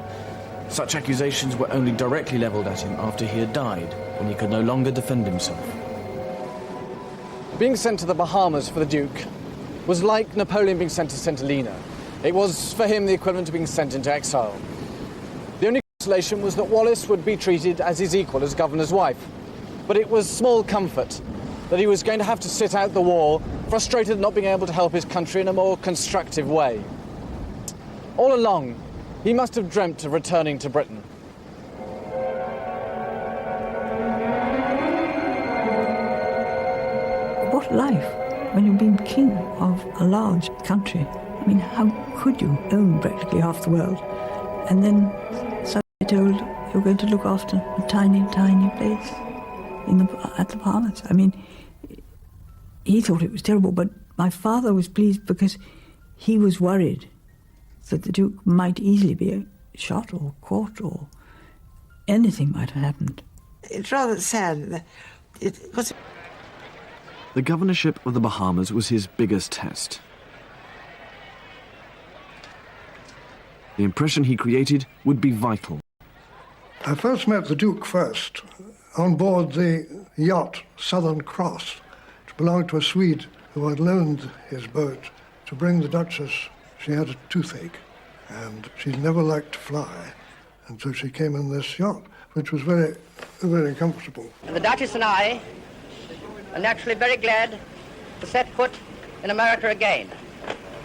Such accusations were only directly levelled at him after he had died, when he could no longer defend himself. Being sent to the Bahamas for the Duke was like Napoleon being sent to St. Helena. It was, for him, the equivalent of being sent into exile. The only consolation was that Wallis would be treated as his equal as governor's wife. But it was small comfort that he was going to have to sit out the war, frustrated at not being able to help his country in a more constructive way. All along, he must have dreamt of returning to Britain. life when you've been king of a large country. I mean, how could you own practically half the world and then suddenly told you're going to look after a tiny, tiny place at the Bahamas? I mean, he thought it was terrible, but my father was pleased because he was worried that the Duke might easily be shot or caught or anything might have happened. It's rather sad. The governorship of the Bahamas was his biggest test. The impression he created would be vital. I first met the Duke first on board the yacht Southern Cross, which belonged to a Swede who had loaned his boat to bring the Duchess. She had a toothache and she never liked to fly, and so she came in this yacht, which was very, very comfortable. And the Duchess and I are naturally very glad to set foot in America again,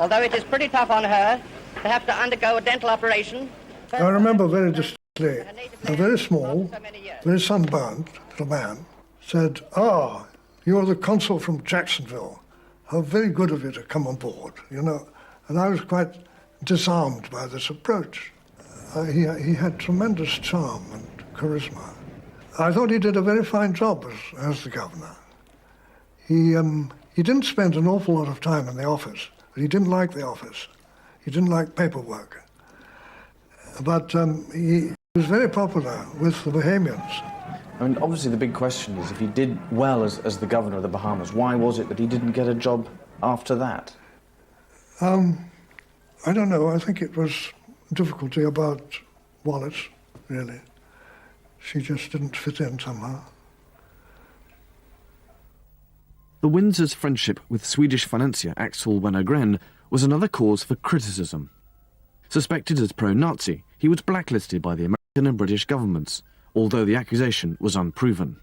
although it is pretty tough on her to have to undergo a dental operation. I remember very distinctly a very small, very sunburned little man said, "Ah, you're the consul from Jacksonville. How very good of you to come on board," you know. And I was quite disarmed by this approach. He had tremendous charm and charisma. I thought he did a very fine job as the governor. He didn't spend an awful lot of time in the office, but he didn't like the office. He didn't like paperwork. But he was very popular with the Bahamians. I mean, obviously the big question is, if he did well as the governor of the Bahamas, why was it that he didn't get a job after that? I don't know. I think it was difficulty about Wallis, really. She just didn't fit in somehow. The Windsors' friendship with Swedish financier Axel Wenner-Gren was another cause for criticism. Suspected as pro-Nazi, he was blacklisted by the American and British governments, although the accusation was unproven.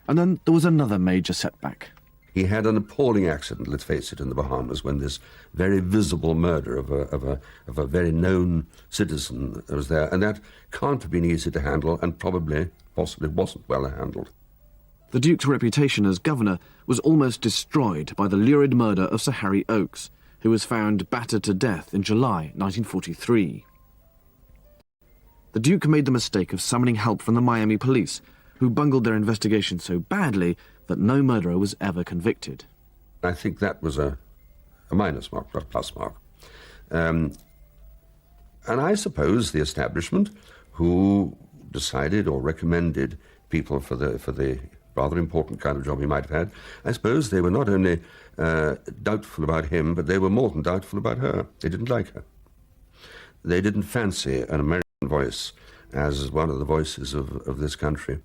And then there was another major setback. He had an appalling accident, let's face it, in the Bahamas, when this very visible murder of a very known citizen was there, and that can't have been easy to handle, and possibly wasn't well handled. The Duke's reputation as governor was almost destroyed by the lurid murder of Sir Harry Oakes, who was found battered to death in July 1943. The Duke made the mistake of summoning help from the Miami police, who bungled their investigation so badly that no murderer was ever convicted. I think that was a minus mark, not a plus mark. And I suppose the establishment, who decided or recommended people for the rather important kind of job he might have had, I suppose they were not only doubtful about him, but they were more than doubtful about her. They didn't like her. They didn't fancy an American voice as one of the voices of this country.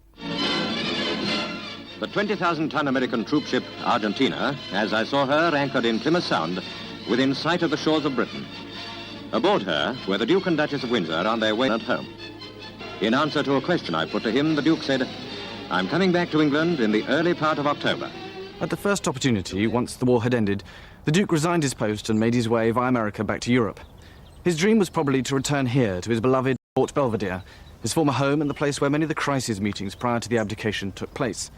The 20,000-ton American troopship Argentina, as I saw her anchored in Plymouth Sound, within sight of the shores of Britain. Aboard her were the Duke and Duchess of Windsor on their way at home. In answer to a question I put to him, the Duke said, "I'm coming back to England in the early part of October." At the first opportunity, once the war had ended, the Duke resigned his post and made his way via America back to Europe. His dream was probably to return here to his beloved Port Belvedere, his former home and the place where many of the crisis meetings prior to the abdication took place.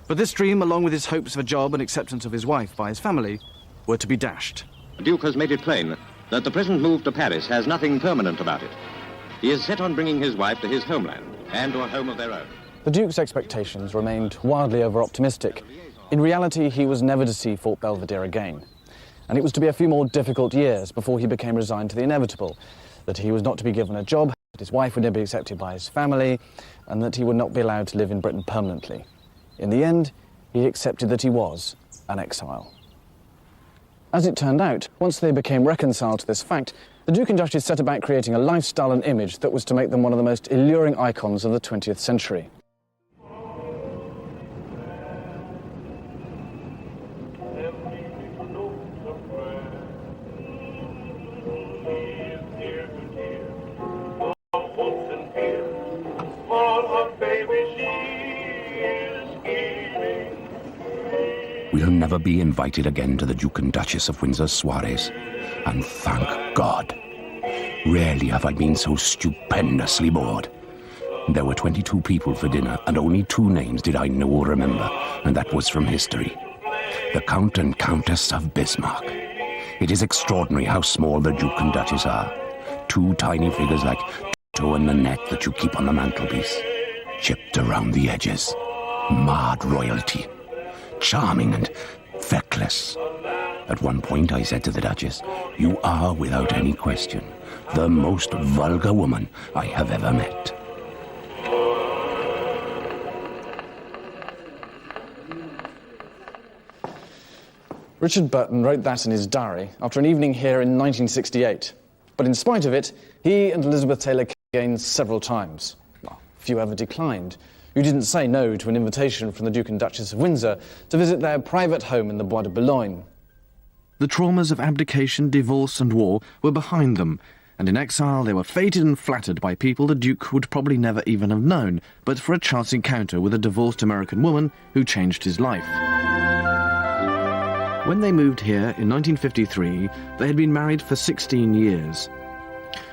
But this dream, along with his hopes of a job and acceptance of his wife by his family, were to be dashed. The Duke has made it plain that the present move to Paris has nothing permanent about it. He is set on bringing his wife to his homeland and to a home of their own. The Duke's expectations remained wildly over-optimistic. In reality, he was never to see Fort Belvedere again. And it was to be a few more difficult years before he became resigned to the inevitable, that he was not to be given a job, that his wife would never be accepted by his family, and that he would not be allowed to live in Britain permanently. In the end, he accepted that he was an exile. As it turned out, once they became reconciled to this fact, the Duke and Duchess set about creating a lifestyle and image that was to make them one of the most alluring icons of the 20th century. We'll never be invited again to the Duke and Duchess of Windsor's soirees, and thank God. Rarely have I been so stupendously bored. There were 22 people for dinner, and only 2 names did I know or remember, and that was from history. The Count and Countess of Bismarck. It is extraordinary how small the Duke and Duchess are. 2 tiny figures like Toto and Nanette that you keep on the mantelpiece. Chipped around the edges. Marred royalty. Charming and feckless. At one point I said to the Duchess, "You are, without any question, the most vulgar woman I have ever met." Richard Burton wrote that in his diary after an evening here in 1968. But in spite of it, he and Elizabeth Taylor came again several times. Well, few ever declined. You didn't say no to an invitation from the Duke and Duchess of Windsor to visit their private home in the Bois de Boulogne. The traumas of abdication, divorce and war were behind them, and in exile they were feted and flattered by people the Duke would probably never even have known, but for a chance encounter with a divorced American woman who changed his life. When they moved here in 1953, they had been married for 16 years.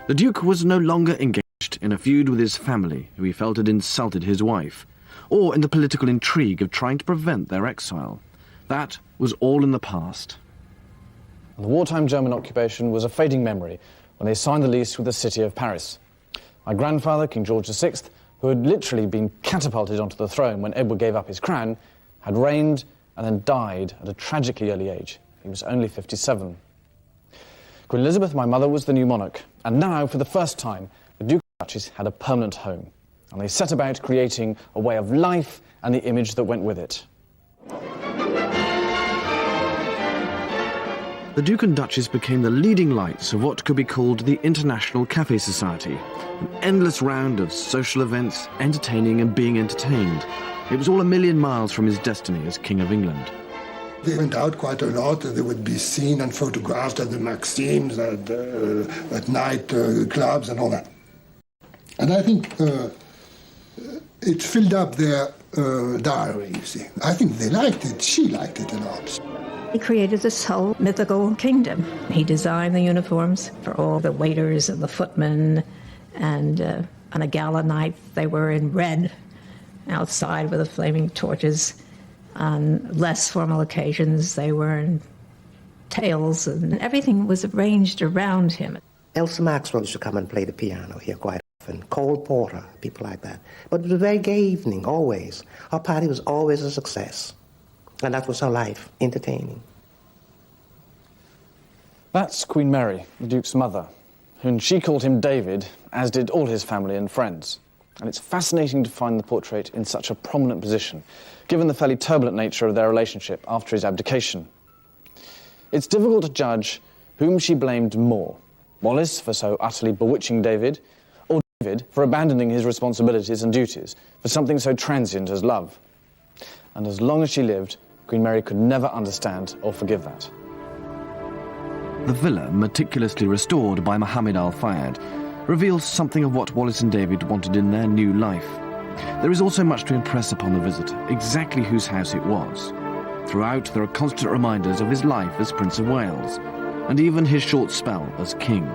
The Duke was no longer engaged in a feud with his family, who he felt had insulted his wife, or in the political intrigue of trying to prevent their exile. That was all in the past. The wartime German occupation was a fading memory when they signed the lease with the city of Paris. My grandfather, King George VI, who had literally been catapulted onto the throne when Edward gave up his crown, had reigned and then died at a tragically early age. He was only 57. Queen Elizabeth, my mother, was the new monarch, and now, for the first time, the Duke and Duchess had a permanent home, and they set about creating a way of life and the image that went with it. The Duke and Duchess became the leading lights of what could be called the International Café Society, an endless round of social events, entertaining and being entertained. It was all a million miles from his destiny as King of England. They went out quite a lot. They would be seen and photographed at the Maxims, at night clubs and all that. And I think it filled up their diary, you see. I think they liked it. She liked it a lot. He created this whole mythical kingdom. He designed the uniforms for all the waiters and the footmen, and on a gala night they were in red outside with the flaming torches. On less formal occasions they were in tails, and everything was arranged around him. Elsa Maxwell used to come and play the piano here quite often, Cole Porter, people like that. But it was a very gay evening, always. Our party was always a success. And that was her life, entertaining. That's Queen Mary, the Duke's mother, and she called him David, as did all his family and friends. And it's fascinating to find the portrait in such a prominent position, given the fairly turbulent nature of their relationship after his abdication. It's difficult to judge whom she blamed more, Wallis for so utterly bewitching David, or David for abandoning his responsibilities and duties for something so transient as love. And as long as she lived, Queen Mary could never understand or forgive that. The villa, meticulously restored by Mohammed Al Fayed, reveals something of what Wallis and David wanted in their new life. There is also much to impress upon the visitor, exactly whose house it was. Throughout, there are constant reminders of his life as Prince of Wales, and even his short spell as king.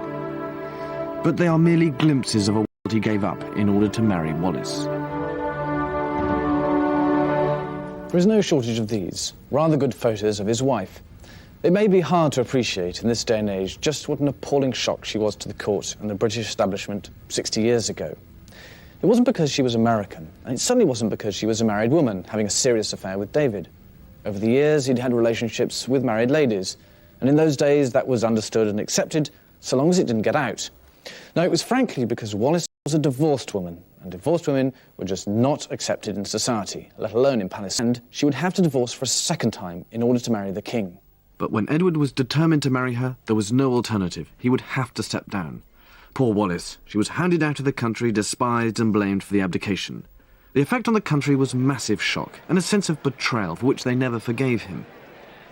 But they are merely glimpses of a world he gave up in order to marry Wallis. There is no shortage of these, rather good photos of his wife. It may be hard to appreciate in this day and age just what an appalling shock she was to the court and the British establishment 60 years ago. It wasn't because she was American, and it certainly wasn't because she was a married woman having a serious affair with David. Over the years, he'd had relationships with married ladies, and in those days that was understood and accepted so long as it didn't get out. No, it was frankly because Wallis was a divorced woman, and divorced women were just not accepted in society, let alone in Palestine. And she would have to divorce for a second time in order to marry the king. But when Edward was determined to marry her, there was no alternative. He would have to step down. Poor Wallis. She was hounded out of the country, despised and blamed for the abdication. The effect on the country was massive shock and a sense of betrayal for which they never forgave him.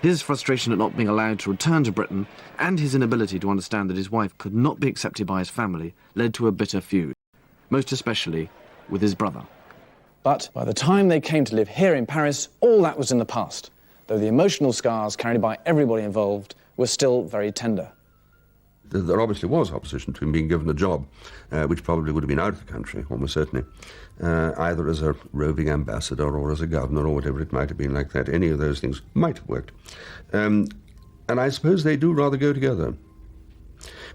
His frustration at not being allowed to return to Britain and his inability to understand that his wife could not be accepted by his family led to a bitter feud, most especially with his brother. But by the time they came to live here in Paris, all that was in the past, though the emotional scars carried by everybody involved were still very tender. There obviously was opposition to him being given a job, which probably would have been out of the country, almost certainly, either as a roving ambassador or as a governor or whatever it might have been like that. Any of those things might have worked. And I suppose they do rather go together.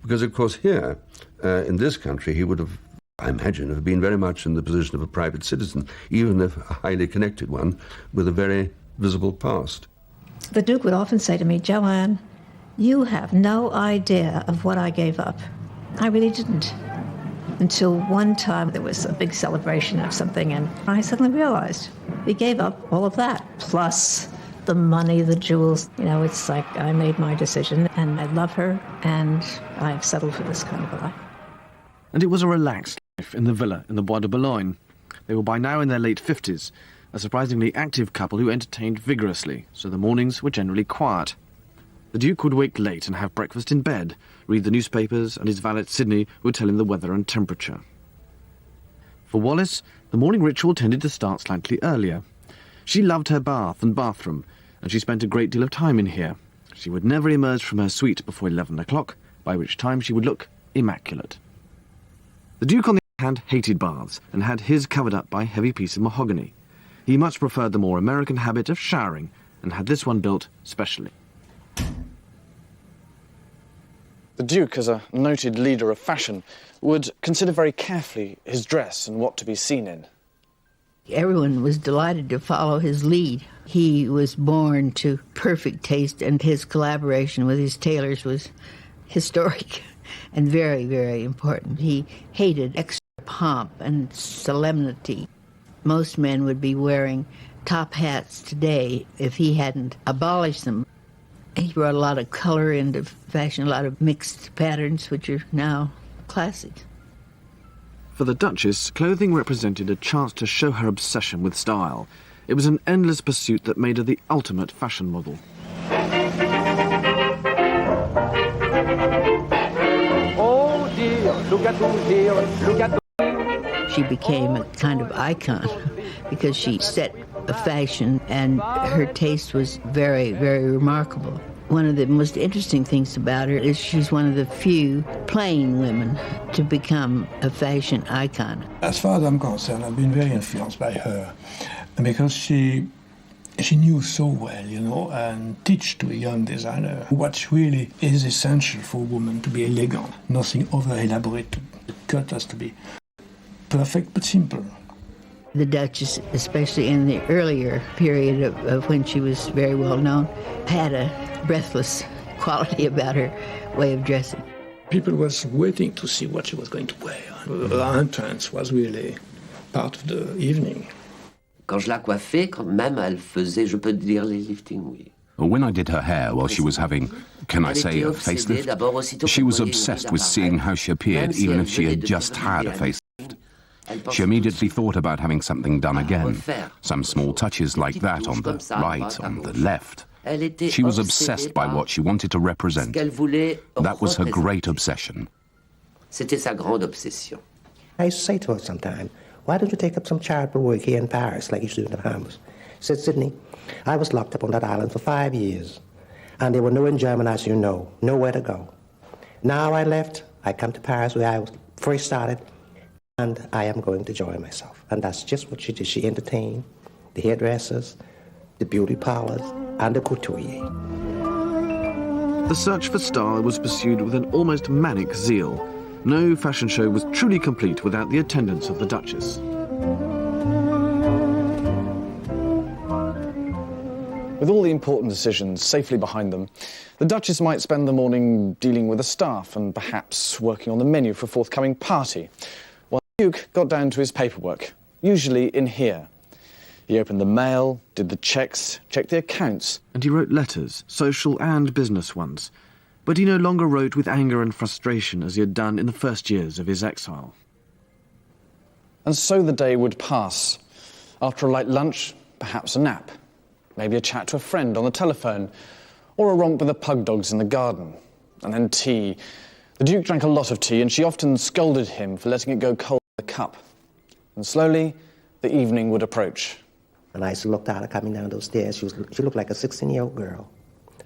Because, of course, here, in this country, he would have, I imagine, have been very much in the position of a private citizen, even if a highly connected one, with a very visible past. The Duke would often say to me, "Joanne, you have no idea of what I gave up." I really didn't. Until one time there was a big celebration of something, and I suddenly realized he gave up all of that, plus the money, the jewels. You know, it's like I made my decision, and I love her, and I've settled for this kind of a life. And it was a relaxed life in the villa in the Bois de Boulogne. They were by now in their late 50s, a surprisingly active couple who entertained vigorously, so the mornings were generally quiet. The Duke would wake late and have breakfast in bed, read the newspapers, and his valet Sydney would tell him the weather and temperature. For Wallis, the morning ritual tended to start slightly earlier. She loved her bath and bathroom, and she spent a great deal of time in here. She would never emerge from her suite before 11 o'clock, by which time she would look immaculate. The Duke, on the other hand, hated baths, and had his covered up by a heavy piece of mahogany. He much preferred the more American habit of showering, and had this one built specially. The Duke, as a noted leader of fashion, would consider very carefully his dress and what to be seen in. Everyone was delighted to follow his lead. He was born to perfect taste, and his collaboration with his tailors was historic and very, very important. He hated extra pomp and solemnity. Most men would be wearing top hats today if he hadn't abolished them. He brought a lot of color into fashion, a lot of mixed patterns, which are now classic. For the Duchess, clothing represented a chance to show her obsession with style. It was an endless pursuit that made her the ultimate fashion model. Oh dear, look at who's here, look at the... She became a kind of icon because she set a fashion, and her taste was very, very remarkable. One of the most interesting things about her is she's one of the few plain women to become a fashion icon. As far as I'm concerned, I've been very influenced by her because she knew so well, you know, and teach to a young designer what really is essential for a woman to be elegant. Nothing over-elaborate. The cut has to be perfect but simple. The Duchess, especially in the earlier period of when she was very well known, had a breathless quality about her way of dressing. People was waiting to see what she was going to wear. Her entrance was really part of the evening. Quand je la coiffais, quand même, elle faisait, je peux dire, les liftings, oui. When I did her hair while she was having, can I say, a facelift, she was obsessed with seeing how she appeared, even if she had just had a facelift. She immediately thought about having something done again, some small touches like that on the right, on the left. She was obsessed by what she wanted to represent. That was her great obsession. C'était sa grande obsession. I used to say to her sometime, why don't you take up some charitable work here in Paris like you used to do in the Bahamas? She said, Sydney, I was locked up on that island for 5 years, and there were no in German, as you know, nowhere to go. Now I left, I come to Paris where I was first started, and I am going to enjoy myself. And that's just what she did. She entertained the hairdressers, the beauty parlors, and the couturier. The search for style was pursued with an almost manic zeal. No fashion show was truly complete without the attendance of the Duchess. With all the important decisions safely behind them, the Duchess might spend the morning dealing with the staff and perhaps working on the menu for a forthcoming party, while the Duke got down to his paperwork, usually in here. He opened the mail, did the checks, checked the accounts. And he wrote letters, social and business ones. But he no longer wrote with anger and frustration as he had done in the first years of his exile. And so the day would pass. After a light lunch, perhaps a nap. Maybe a chat to a friend on the telephone, or a romp with the pug dogs in the garden. And then tea. The Duke drank a lot of tea, and she often scolded him for letting it go cold in the cup. And slowly, the evening would approach. And I used to look at her coming down those stairs. She looked like a 16-year-old girl.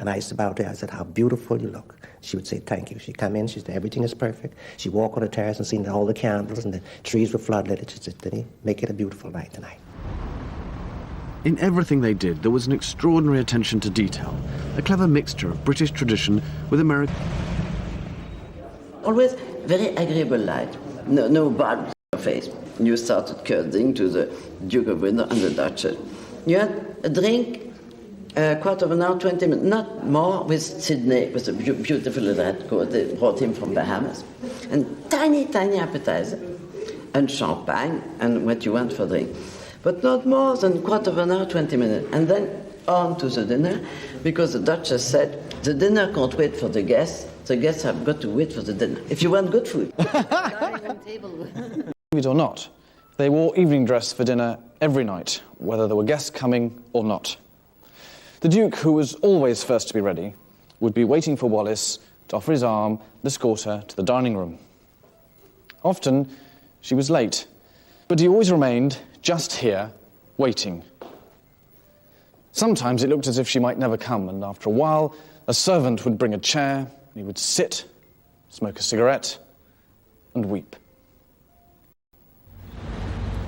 And I used to bow to her. I said, how beautiful you look. She would say, thank you. She'd come in, she'd say, everything is perfect. She'd walk on the terrace and see all the candles and the trees were floodlit. She said, Denny, make it a beautiful night tonight. In everything they did, there was an extraordinary attention to detail, a clever mixture of British tradition with American... Always very agreeable light, no bad face. You started courting to the Duke of Windsor and the Duchess. You had a drink, a quarter of an hour, 20 minutes, not more, with Sydney, with a beautiful red coat they brought him from Bahamas, and tiny, tiny appetizer, and champagne, and what you want for drink. But not more than a quarter of an hour, 20 minutes. And then on to the dinner, because the Duchess said, the dinner can't wait for the guests have got to wait for the dinner. If you want good food. Believe it or not, they wore evening dress for dinner every night, whether there were guests coming or not. The Duke, who was always first to be ready, would be waiting for Wallis to offer his arm and escort her to the dining room. Often, she was late, but he always remained just here, waiting. Sometimes it looked as if she might never come, and after a while, a servant would bring a chair, and he would sit, smoke a cigarette, and weep.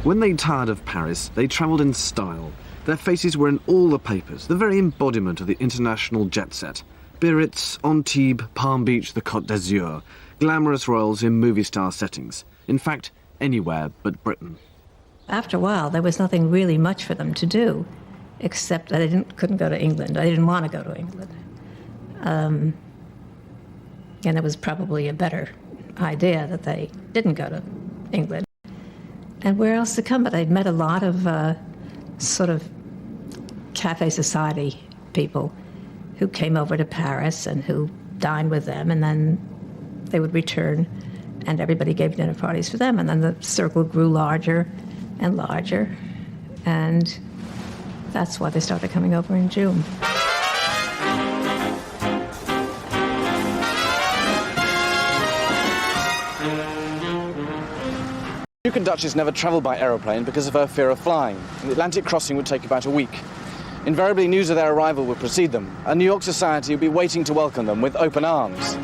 When they tired of Paris, they travelled in style. Their faces were in all the papers, the very embodiment of the international jet set. Biarritz, Antibes, Palm Beach, the Côte d'Azur, glamorous royals in movie-star settings. In fact, anywhere but Britain. After a while, there was nothing really much for them to do, except that they couldn't go to England. I didn't want to go to England. And it was probably a better idea that they didn't go to England. And where else to come? But I'd met a lot of sort of cafe society people who came over to Paris and who dined with them, and then they would return, and everybody gave dinner parties for them, and then the circle grew larger and larger, and that's why they started coming over in June. Duke and Duchess never travelled by aeroplane because of her fear of flying. The Atlantic crossing would take about a week. Invariably, news of their arrival would precede them, and New York society would be waiting to welcome them with open arms.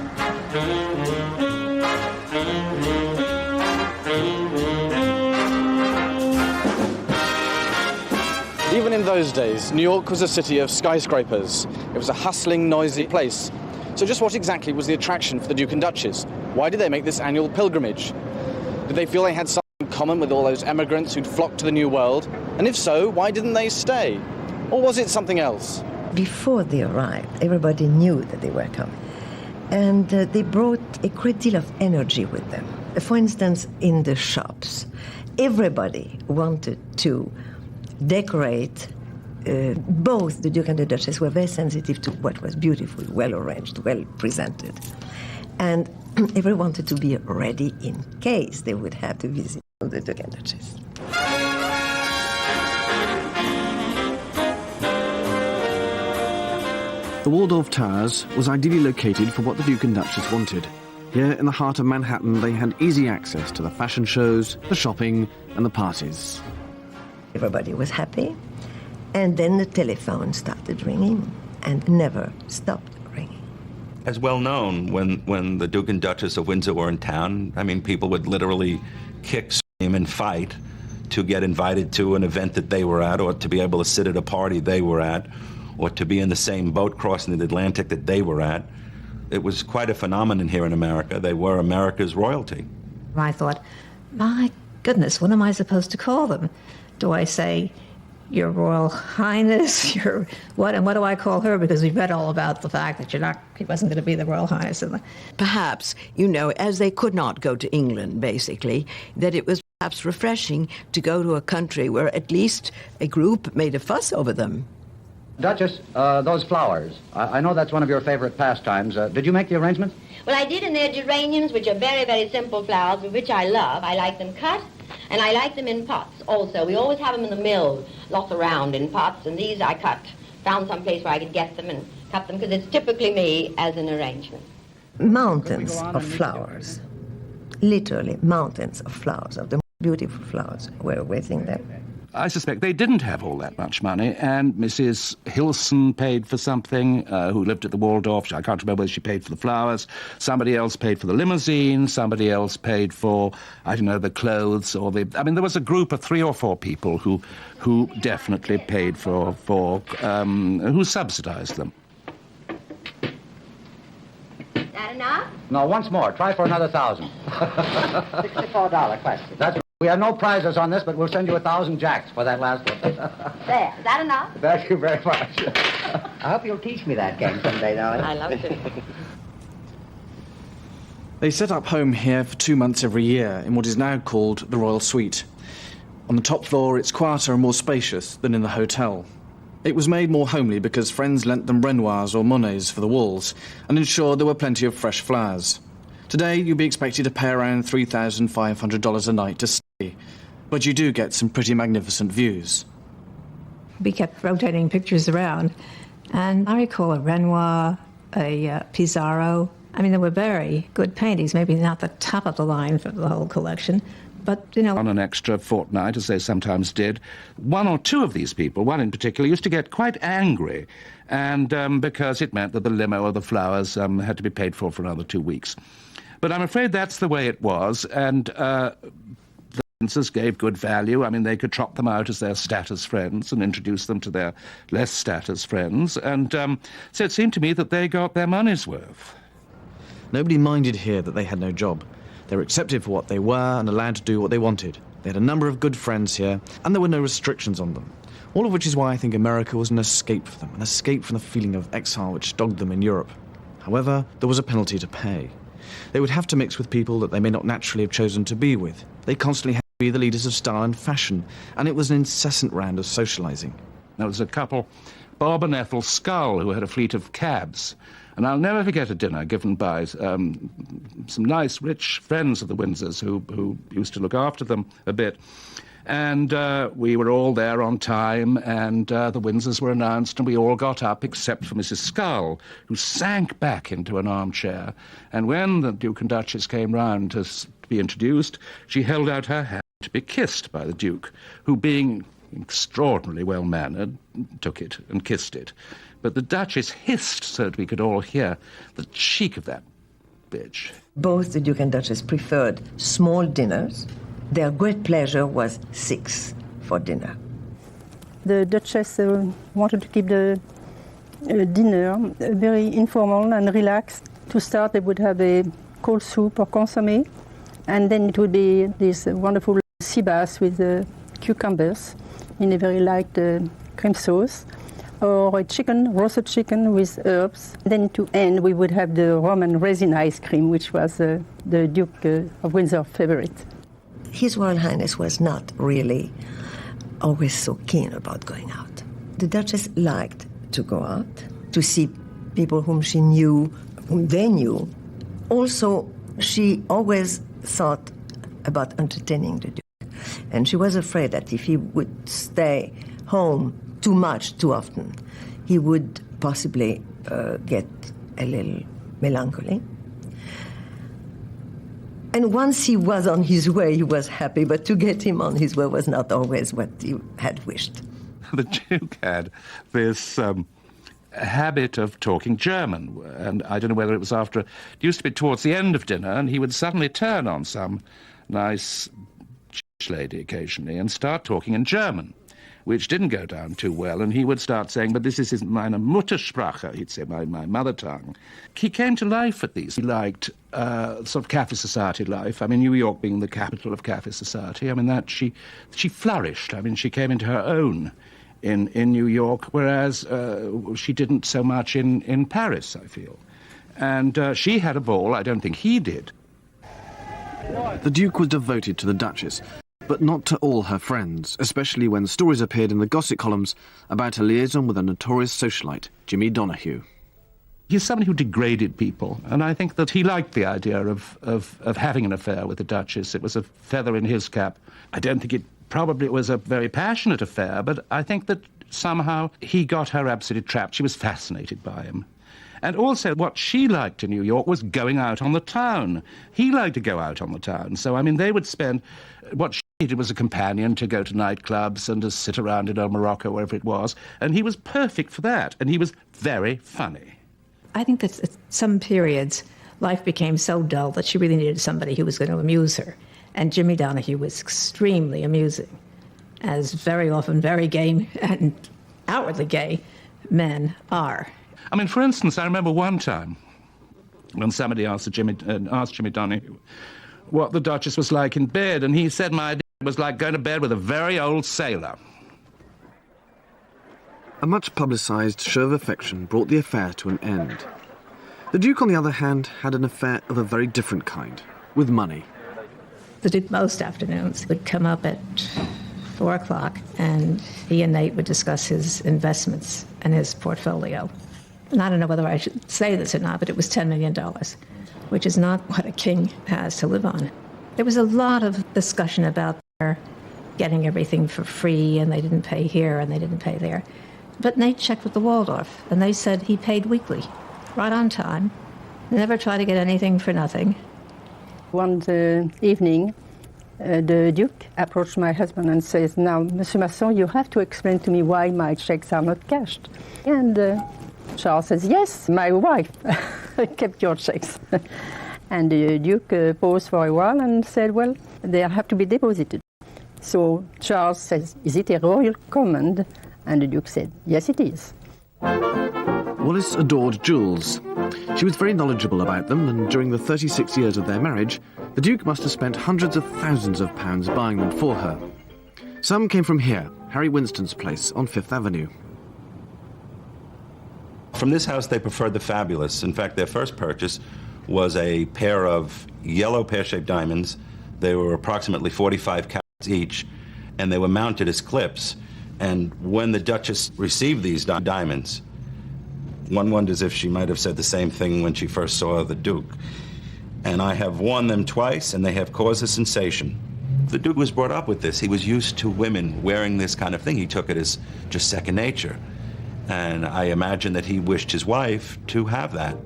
Even in those days, New York was a city of skyscrapers. It was a hustling, noisy place. So just what exactly was the attraction for the Duke and Duchess? Why did they make this annual pilgrimage? Did they feel they had something in common with all those emigrants who'd flocked to the New World? And if so, why didn't they stay? Or was it something else? Before they arrived, everybody knew that they were coming. And they brought a great deal of energy with them. For instance, in the shops, everybody wanted to decorate. Both the Duke and the Duchess were very sensitive to what was beautiful, well arranged, well presented. And everyone wanted to be ready in case they would have to visit the Duke and Duchess. The Waldorf Towers was ideally located for what the Duke and Duchess wanted. Here in the heart of Manhattan, they had easy access to the fashion shows, the shopping, and the parties. Everybody was happy, and then the telephone started ringing and never stopped ringing. As well known, when the Duke and Duchess of Windsor were in town, I mean, people would literally kick, scream, and fight to get invited to an event that they were at, or to be able to sit at a party they were at, or to be in the same boat crossing the Atlantic that they were at. It was quite a phenomenon here in America. They were America's royalty. I thought, my goodness, what am I supposed to call them? Do I say, Your Royal Highness, your what, and what do I call her? Because we've read all about the fact that he wasn't going to be the Royal Highness. Perhaps, as they could not go to England, basically, that it was perhaps refreshing to go to a country where at least a group made a fuss over them. Duchess, those flowers. I know that's one of your favorite pastimes. Did you make the arrangements? Well, I did, and they're geraniums, which are very, very simple flowers, which I love. I like them cut, and I like them in pots also. We always have them in the mill, lots around in pots, and these I cut. Found some place where I could get them and cut them, because it's typically me as an arrangement. Mountains of flowers, literally mountains of flowers, of the beautiful flowers were waiting there. I suspect they didn't have all that much money, and Mrs. Hilson paid for something, who lived at the Waldorf. I can't remember whether she paid for the flowers. Somebody else paid for the limousine. Somebody else paid for, I don't know, the clothes or the... I mean, there was a group of 3 or 4 people who definitely paid for who subsidized them. That enough? No, once more. Try for another 1,000. $64 question. That's... We have no prizes on this, but we'll send you 1,000 jacks for that last one. There, is that enough? Thank you very much. I hope you'll teach me that game someday, darling. I love to. They set up home here for 2 months every year in what is now called the Royal Suite. On the top floor, it's quieter and more spacious than in the hotel. It was made more homely because friends lent them Renoirs or Monets for the walls and ensured there were plenty of fresh flowers. Today, you'd be expected to pay around $3,500 a night to stay, but you do get some pretty magnificent views. We kept rotating pictures around, and I recall a Renoir, a Pissarro. I mean, they were very good paintings, maybe not the top of the line for the whole collection, but, you know... On an extra fortnight, as they sometimes did, 1 or 2 of these people, one in particular, used to get quite angry, and because it meant that the limo or the flowers had to be paid for another 2 weeks. But I'm afraid that's the way it was, and the Windsors gave good value. I mean, they could trot them out as their status friends and introduce them to their less status friends, and so it seemed to me that they got their money's worth. Nobody minded here that they had no job. They were accepted for what they were and allowed to do what they wanted. They had a number of good friends here, and there were no restrictions on them. All of which is why I think America was an escape for them, an escape from the feeling of exile which dogged them in Europe. However, there was a penalty to pay. They would have to mix with people that they may not naturally have chosen to be with. They constantly had to be the leaders of style and fashion, and it was an incessant round of socialising. There was a couple, Bob and Ethel Scull, who had a fleet of cabs. And I'll never forget a dinner given by some nice, rich friends of the Windsors who used to look after them a bit. And we were all there on time, and the Windsors were announced, and we all got up except for Mrs. Scull, who sank back into an armchair. And when the Duke and Duchess came round to be introduced, she held out her hand to be kissed by the Duke, who, being extraordinarily well-mannered, took it and kissed it. But the Duchess hissed so that we could all hear the cheek of that bitch. Both the Duke and Duchess preferred small dinners. Their great pleasure was 6 for dinner. The Duchess wanted to keep the dinner very informal and relaxed. To start, they would have a cold soup or consommé, and then it would be this wonderful sea bass with cucumbers in a very light cream sauce, or a roasted chicken with herbs. Then to end, we would have the rum and resin ice cream, which was the Duke of Windsor favorite. His Royal Highness was not really always so keen about going out. The Duchess liked to go out, to see people whom she knew, whom they knew. Also, she always thought about entertaining the Duke. And she was afraid that if he would stay home too much, too often, he would possibly get a little melancholy. And once he was on his way, he was happy, but to get him on his way was not always what he had wished. The Duke had this habit of talking German, and I don't know whether it was after... It used to be towards the end of dinner, and he would suddenly turn on some nice lady occasionally and start talking in German, which didn't go down too well, and he would start saying, but this is meine Muttersprache, he'd say, my mother tongue. He came to life at these. He liked sort of cafe society life. I mean, New York being the capital of cafe society, I mean, that she flourished. I mean, she came into her own in New York, whereas she didn't so much in Paris, I feel. And she had a ball, I don't think he did. The Duke was devoted to the Duchess, but not to all her friends, especially when stories appeared in the gossip columns about her liaison with a notorious socialite, Jimmy Donahue. He's somebody who degraded people, and I think that he liked the idea of having an affair with the Duchess. It was a feather in his cap. I don't think it was a very passionate affair, but I think that somehow he got her absolutely trapped. She was fascinated by him. And also what she liked in New York was going out on the town. He liked to go out on the town. So, I mean, they would spend... What she needed was a companion to go to nightclubs and to sit around in old Morocco, wherever it was. And he was perfect for that. And he was very funny. I think that at some periods, life became so dull that she really needed somebody who was going to amuse her. And Jimmy Donahue was extremely amusing, as very often very gay and outwardly gay men are. I mean, for instance, I remember one time when somebody asked Jimmy Donahue what the Duchess was like in bed, and he said my idea was like going to bed with a very old sailor. A much publicised show of affection brought the affair to an end. The Duke, on the other hand, had an affair of a very different kind, with money. The Duke most afternoons would come up at 4 o'clock, and he and Nate would discuss his investments and his portfolio. And I don't know whether I should say this or not, but it was $10 million, which is not what a king has to live on. There was a lot of discussion about their getting everything for free, and they didn't pay here and they didn't pay there. But Nate checked with the Waldorf, and they said he paid weekly, right on time, never tried to get anything for nothing. One evening, the Duke approached my husband and says, "Now, Monsieur Masson, you have to explain to me why my checks are not cashed." And Charles says, "Yes, my wife kept your checks." And the Duke paused for a while and said, "Well, they have to be deposited." So Charles says, "Is it a royal command?" And the Duke said, "Yes, it is." Wallis adored jewels. She was very knowledgeable about them, and during the 36 years of their marriage, the Duke must have spent hundreds of thousands of pounds buying them for her. Some came from here, Harry Winston's place on Fifth Avenue. From this house, they preferred the fabulous. In fact, their first purchase was a pair of yellow pear-shaped diamonds. They were approximately 45 carats each, and they were mounted as clips. And when the Duchess received these diamonds, one wonders if she might have said the same thing when she first saw the Duke. And I have worn them twice, and they have caused a sensation. The Duke was brought up with this. He was used to women wearing this kind of thing. He took it as just second nature. And I imagine that he wished his wife to have that.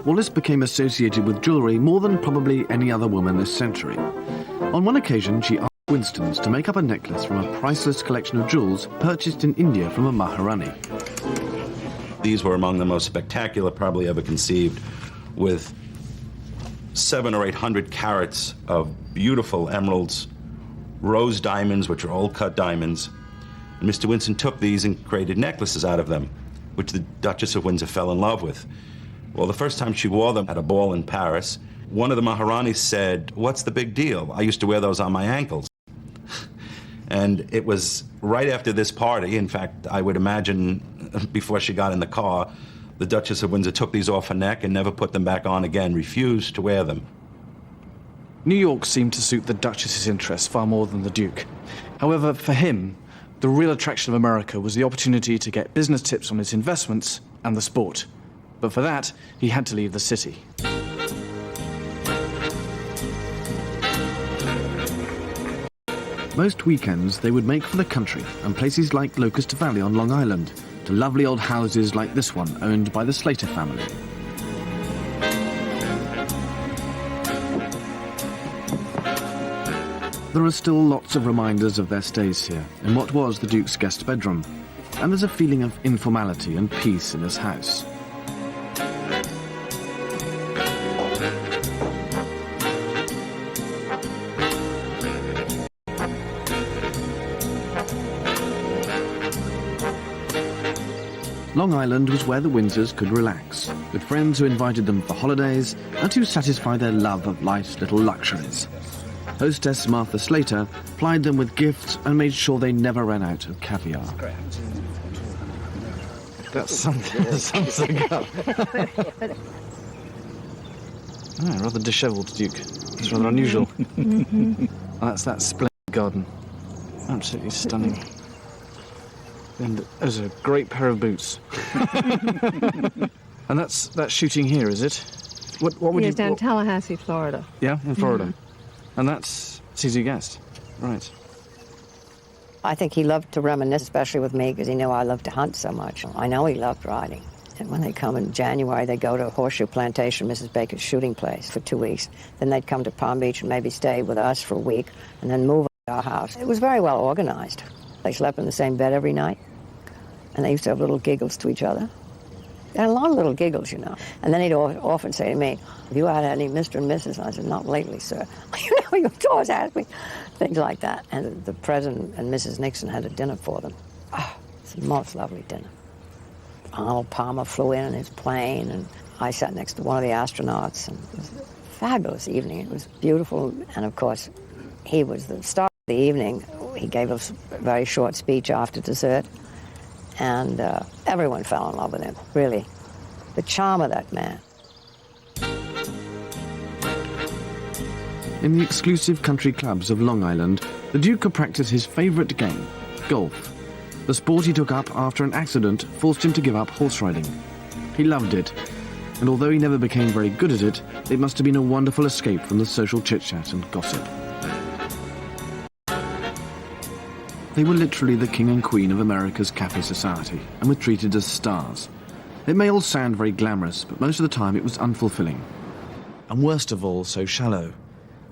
Wallis became associated with jewellery more than probably any other woman this century. On one occasion, she asked Winstons to make up a necklace from a priceless collection of jewels purchased in India from a Maharani. These were among the most spectacular probably ever conceived, with 700 or 800 carats of beautiful emeralds, rose diamonds, which are old cut diamonds. And Mr. Winston took these and created necklaces out of them, which the Duchess of Windsor fell in love with. Well, the first time she wore them at a ball in Paris, one of the Maharanis said, "What's the big deal? I used to wear those on my ankles." And it was right after this party, in fact, I would imagine before she got in the car, the Duchess of Windsor took these off her neck and never put them back on again, refused to wear them. New York seemed to suit the Duchess's interests far more than the Duke. However, for him, the real attraction of America was the opportunity to get business tips on his investments and the sport. But for that, he had to leave the city. Most weekends they would make for the country and places like Locust Valley on Long Island, to lovely old houses like this one owned by the Slater family. There are still lots of reminders of their stays here in what was the Duke's guest bedroom, and there's a feeling of informality and peace in his house. Long Island was where the Windsors could relax, with friends who invited them for holidays and to satisfy their love of life's little luxuries. Hostess Martha Slater plied them with gifts and made sure they never ran out of caviar. That's something up. Rather dishevelled Duke. It's rather unusual. Oh, that's that splendid garden. Absolutely stunning. And there's a great pair of boots. And that's shooting here, is it? What would you... Yes, down Tallahassee, Florida. Yeah, in Florida. And that's Easy Guest. Right. I think he loved to reminisce, especially with me, because he knew I loved to hunt so much. I know he loved riding. And when they come in January, they go to Horseshoe Plantation, Mrs. Baker's shooting place, for 2 weeks. Then they'd come to Palm Beach and maybe stay with us for a week and then move to our house. It was very well organized. They slept in the same bed every night, and they used to have little giggles to each other. They had a lot of little giggles, you know. And then he'd often say to me, "Have you had any Mr. and Mrs.?" I said, "Not lately, sir." You know, you always ask me things like that. And the President and Mrs. Nixon had a dinner for them. Oh, it's the most lovely dinner. Arnold Palmer flew in his plane, and I sat next to one of the astronauts, and it was a fabulous evening. It was beautiful, and of course, he was the star of the evening. He gave us a very short speech after dessert, and everyone fell in love with him, really. The charm of that man. In the exclusive country clubs of Long Island, the Duke could practice his favourite game, golf. The sport he took up after an accident forced him to give up horse riding. He loved it, and although he never became very good at it, it must have been a wonderful escape from the social chit-chat and gossip. They were literally the king and queen of America's cafe society, and were treated as stars. It may all sound very glamorous, but most of the time it was unfulfilling. And worst of all, so shallow.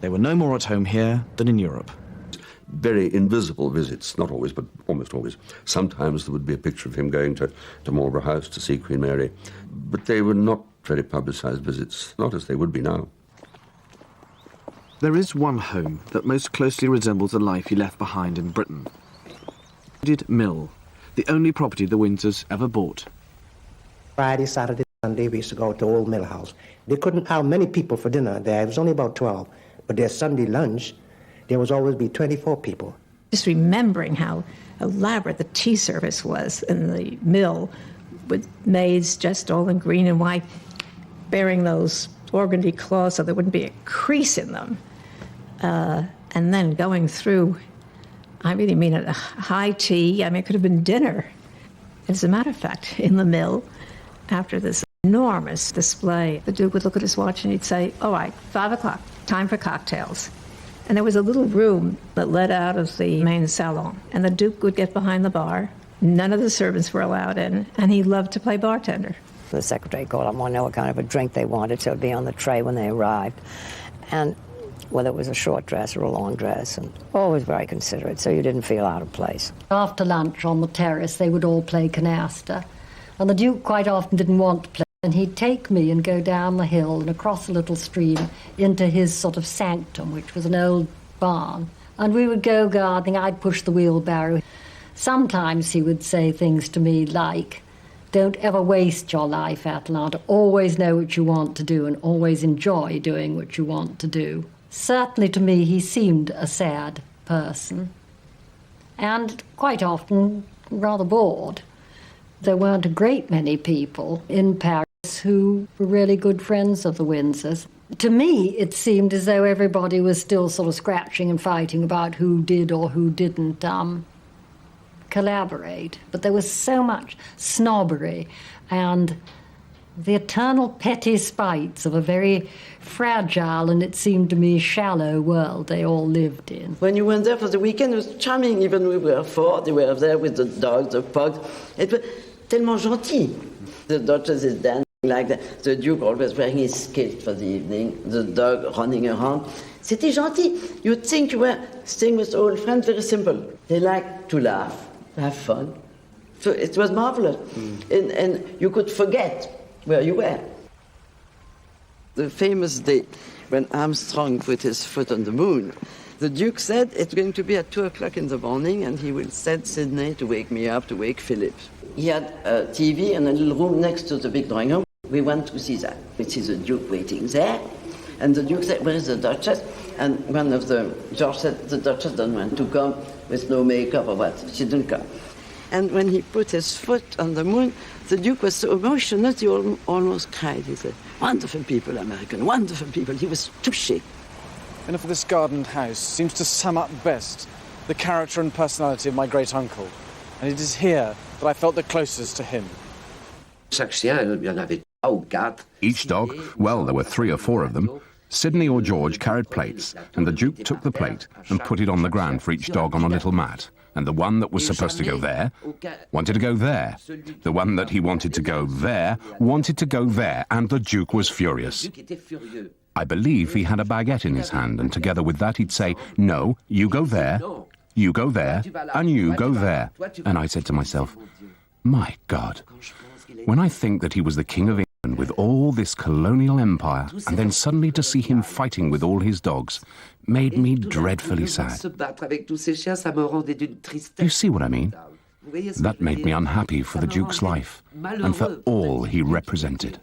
They were no more at home here than in Europe. Very invisible visits, not always, but almost always. Sometimes there would be a picture of him going to Marlborough House to see Queen Mary, but they were not very publicised visits, not as they would be now. There is one home that most closely resembles the life he left behind in Britain. Mill, the only property the Windsors ever bought. Friday, Saturday, Sunday, we used to go to Old Mill House. They couldn't have many people for dinner there. It was only about 12. But their Sunday lunch, there was always be 24 people. Just remembering how elaborate the tea service was in the mill, with maids dressed all in green and white, bearing those organdy cloths so there wouldn't be a crease in them. And then going through, I really mean a high tea, I mean, it could have been dinner. As a matter of fact, in the mill, after this enormous display, the Duke would look at his watch and he'd say, "All right, 5 o'clock, time for cocktails." And there was a little room that led out of the main salon, and the Duke would get behind the bar. None of the servants were allowed in, and he loved to play bartender. The secretary called up, wanted to know what kind of a drink they wanted, so it would be on the tray when they arrived. And whether it was a short dress or a long dress, and always very considerate, so you didn't feel out of place. After lunch on the terrace, they would all play canasta, and the Duke quite often didn't want to play, and he'd take me and go down the hill and across a little stream into his sort of sanctum, which was an old barn, and we would go gardening. I'd push the wheelbarrow. Sometimes he would say things to me like, "Don't ever waste your life, Atalanta. Always know what you want to do and always enjoy doing what you want to do." Certainly to me he seemed a sad person, and quite often rather bored. There weren't a great many people in Paris who were really good friends of the Windsors. To me, it seemed as though everybody was still sort of scratching and fighting about who did or who didn't collaborate. But there was so much snobbery and the eternal petty spites of a very fragile and, it seemed to me, shallow world they all lived in. When you went there for the weekend, it was charming. Even we were four, they were there with the dogs, the pugs. It was tellement gentil. The Duchess is dancing like that. The Duke always wearing his kilt for the evening, the dog running around. C'était gentil. You'd think you were staying with old friends, very simple. They liked to laugh, have fun. So it was marvelous. And you could forget where you were. The famous day when Armstrong put his foot on the moon, the Duke said it's going to be at 2 o'clock in the morning and he will send Sydney to wake me up, to wake Philip. He had a TV in a little room next to the big drawing room. We went to see that. We see the Duke waiting there. And the Duke said, "Where is the Duchess?" And George said, "The Duchess doesn't want to come with no makeup or what. She didn't come." And when he put his foot on the moon, the Duke was so emotional he almost cried. He said, "Wonderful people, American, wonderful people." He was touché. And if this gardened house seems to sum up best the character and personality of my great-uncle, and it is here that I felt the closest to him. Each dog, well, there were 3 or 4 of them, Sidney or George carried plates, and the Duke took the plate and put it on the ground for each dog on a little mat. And the one that was supposed to go there wanted to go there. The one that he wanted to go there wanted to go there, and the Duke was furious. I believe he had a baguette in his hand, and together with that he'd say, "No, you go there, you go there, and you go there." And I said to myself, my God, when I think that he was the King of England with all this colonial empire, and then suddenly to see him fighting with all his dogs, made me dreadfully sad. You see what I mean? That made me unhappy for the Duke's life, and for all he represented.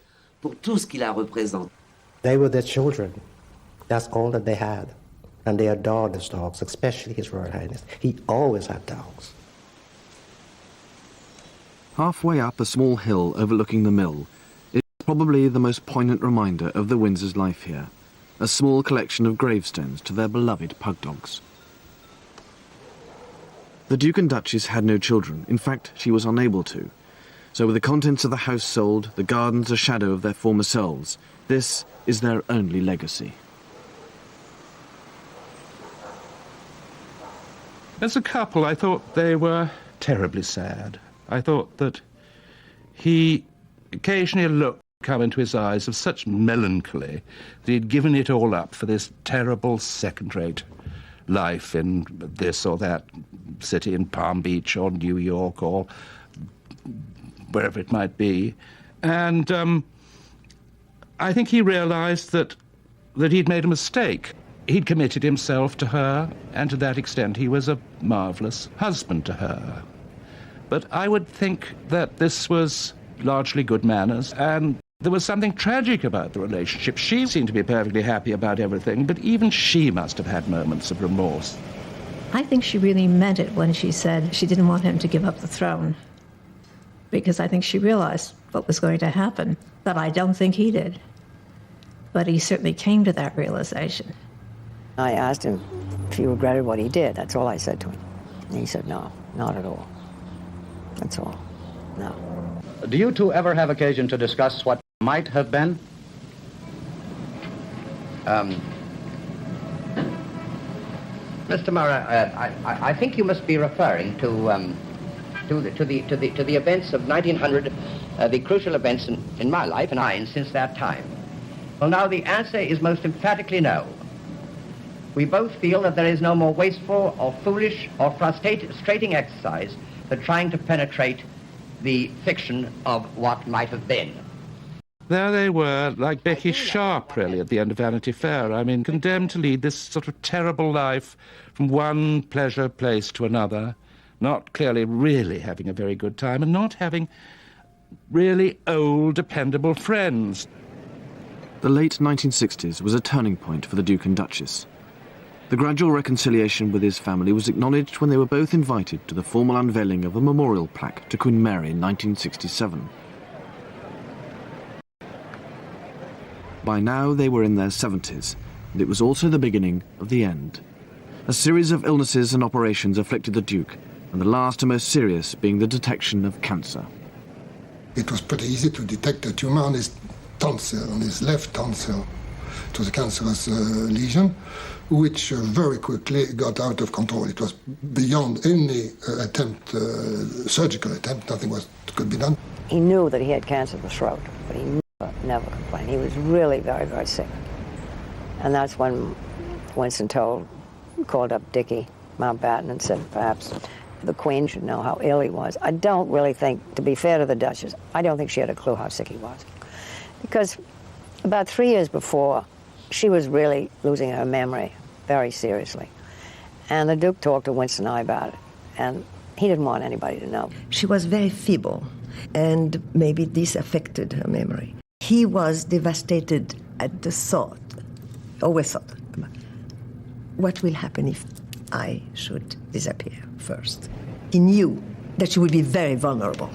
They were their children. That's all that they had. And they adored his dogs, especially His Royal Highness. He always had dogs. Halfway up a small hill overlooking the mill is probably the most poignant reminder of the Windsors' life here. A small collection of gravestones to their beloved pug dogs. The Duke and Duchess had no children. In fact, she was unable to. So with the contents of the house sold, the gardens a shadow of their former selves, this is their only legacy. As a couple, I thought they were terribly sad. I thought that he occasionally looked come into his eyes of such melancholy that he'd given it all up for this terrible second-rate life in this or that city in Palm Beach or New York or wherever it might be. And I think he realized that he'd made a mistake. He'd committed himself to her, and to that extent he was a marvelous husband to her. But I would think that this was largely good manners, and there was something tragic about the relationship. She seemed to be perfectly happy about everything, but even she must have had moments of remorse. I think she really meant it when she said she didn't want him to give up the throne, because I think she realized what was going to happen, but I don't think he did. But he certainly came to that realization. I asked him if he regretted what he did. That's all I said to him. And he said, no, not at all. That's all. No. Do you two ever have occasion to discuss what might have been? Mr. Murray, I think you must be referring to the events of 1900, the crucial events in my life and since that time. Well, now the answer is most emphatically no. We both feel that there is no more wasteful or foolish or frustrating exercise than trying to penetrate the fiction of what might have been. There they were, like Becky Sharp, really, at the end of Vanity Fair. I mean, condemned to lead this sort of terrible life from one pleasure place to another, not clearly really having a very good time, and not having really old, dependable friends. The late 1960s was a turning point for the Duke and Duchess. The gradual reconciliation with his family was acknowledged when they were both invited to the formal unveiling of a memorial plaque to Queen Mary in 1967. By now they were in their 70s, and it was also the beginning of the end. A series of illnesses and operations afflicted the Duke, and the last and most serious being the detection of cancer. It was pretty easy to detect a tumor on his tonsil, on his left tonsil. It was a cancerous lesion, which very quickly got out of control. It was beyond any surgical attempt. Nothing could be done. He knew that he had cancer of the throat, but he never complained. He was really very, very sick. And that's when Winston called up Dickie Mountbatten and said perhaps the Queen should know how ill he was. I don't really think, to be fair to the Duchess, I don't think she had a clue how sick he was. Because about 3 years before, she was really losing her memory very seriously. And the Duke talked to Winston and I about it, and he didn't want anybody to know. She was very feeble, and maybe this affected her memory. He was devastated at the thought, always thought, what will happen if I should disappear first? He knew that she would be very vulnerable,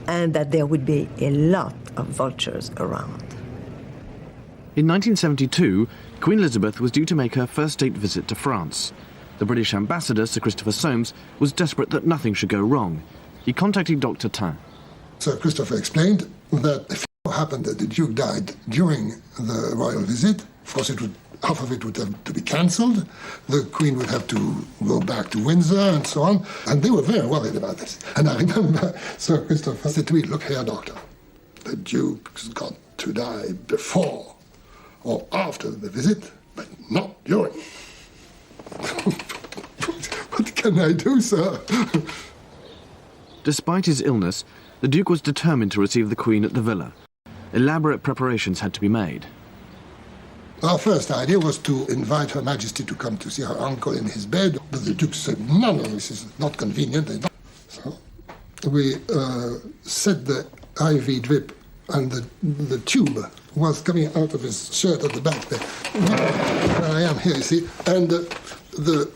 and that there would be a lot of vultures around. In 1972, Queen Elizabeth was due to make her first state visit to France. The British ambassador, Sir Christopher Soames, was desperate that nothing should go wrong. He contacted Dr. Tain. Sir Christopher explained that if It happened that the Duke died during the royal visit. Of course, half of it would have to be cancelled. The Queen would have to go back to Windsor and so on. And they were very worried about this. And I remember Sir Christopher said to me, "Look here, Doctor, the Duke's got to die before or after the visit, but not during." What can I do, sir? Despite his illness, the Duke was determined to receive the Queen at the villa. Elaborate preparations had to be made. Our first idea was to invite Her Majesty to come to see her uncle in his bed, but the Duke said, no, this is not convenient. So we set the IV drip, and the tube was coming out of his shirt at the back there. I am here, you see, and the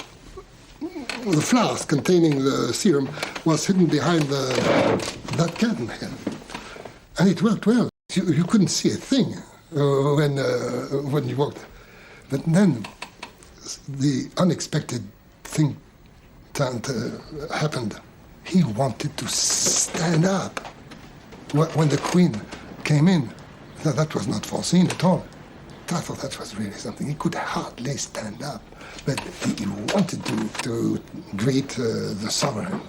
flask containing the serum was hidden behind that curtain here. And it worked well. You couldn't see a thing when you walked. But then the unexpected thing happened. He wanted to stand up when the Queen came in. That was not foreseen at all. I thought that was really something. He could hardly stand up, but he wanted to greet the sovereign.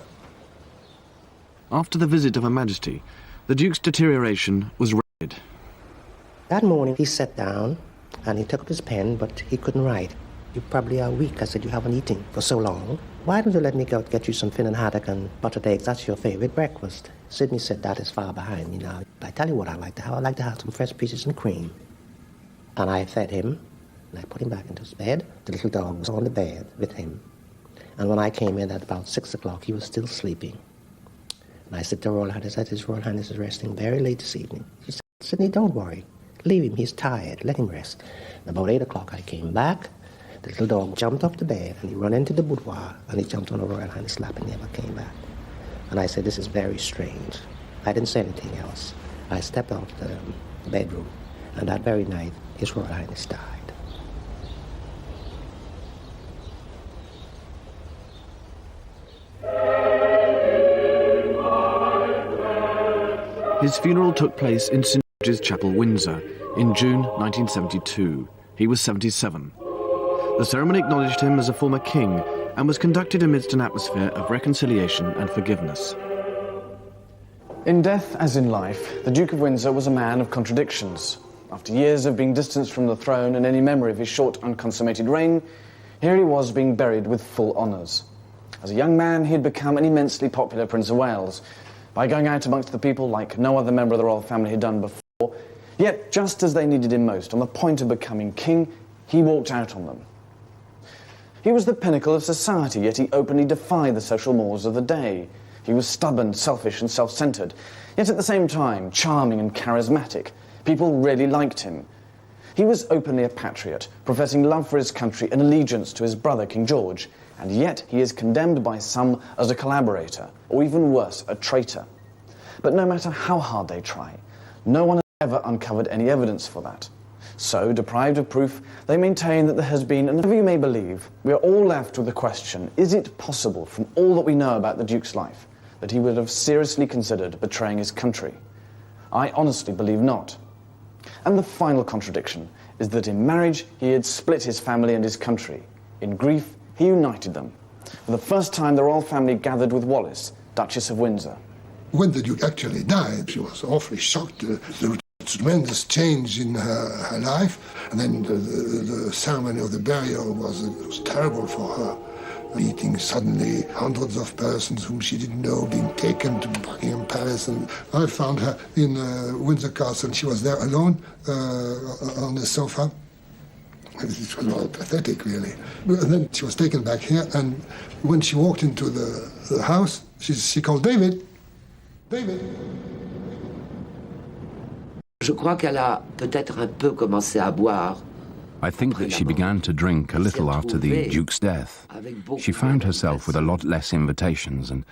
After the visit of Her Majesty, the Duke's deterioration was rapid. That morning he sat down and he took up his pen, but he couldn't write. "You probably are weak." I said, "You haven't eaten for so long. Why don't you let me go get you some Finn and haddock and buttered eggs? That's your favorite breakfast." Sidney said, "That is far behind me now. I tell you what I like to have. I like to have some fresh peaches and cream." And I fed him, and I put him back into his bed. The little dog was on the bed with him. And when I came in at about 6 o'clock, he was still sleeping. And I said to Royal Highness, "His Royal Highness is resting very late this evening." She said, "Sidney, don't worry. Leave him. He's tired. Let him rest." And about 8 o'clock, I came back. The little dog jumped off the bed, and he ran into the boudoir, and he jumped on Her Royal Highness' lap and never came back. And I said, "This is very strange." I didn't say anything else. I stepped out of the bedroom, and that very night, His Royal Highness died. His funeral took place in St. George's Chapel, Windsor, in June 1972. He was 77. The ceremony acknowledged him as a former king and was conducted amidst an atmosphere of reconciliation and forgiveness. In death, as in life, the Duke of Windsor was a man of contradictions. After years of being distanced from the throne and any memory of his short, unconsummated reign, here he was being buried with full honours. As a young man, he had become an immensely popular Prince of Wales, by going out amongst the people like no other member of the royal family had done before. Yet, just as they needed him most, on the point of becoming king, he walked out on them. He was the pinnacle of society, yet he openly defied the social mores of the day. He was stubborn, selfish and self-centred, yet at the same time charming and charismatic. People really liked him. He was openly a patriot, professing love for his country and allegiance to his brother, King George, and yet he is condemned by some as a collaborator, or even worse, a traitor. But no matter how hard they try, no one has ever uncovered any evidence for that. So, deprived of proof, they maintain that there has been, and whatever you may believe, we are all left with the question, is it possible, from all that we know about the Duke's life, that he would have seriously considered betraying his country? I honestly believe not. And the final contradiction is that in marriage he had split his family and his country. In grief, he united them. For the first time, the royal family gathered with Wallis, Duchess of Windsor. When the Duke actually died, she was awfully shocked. There was a tremendous change in her life. And then the ceremony of the burial was terrible for her. Meeting suddenly hundreds of persons whom she didn't know being taken to Buckingham Palace. And I found her in Windsor Castle. She was there alone on the sofa. It was rather pathetic, really. And then she was taken back here, and when she walked into the house, she called David. David. Je crois qu'elle a peut-être un peu commencé à boire. I think that she began to drink a little after the Duke's death. She found herself with a lot less invitations and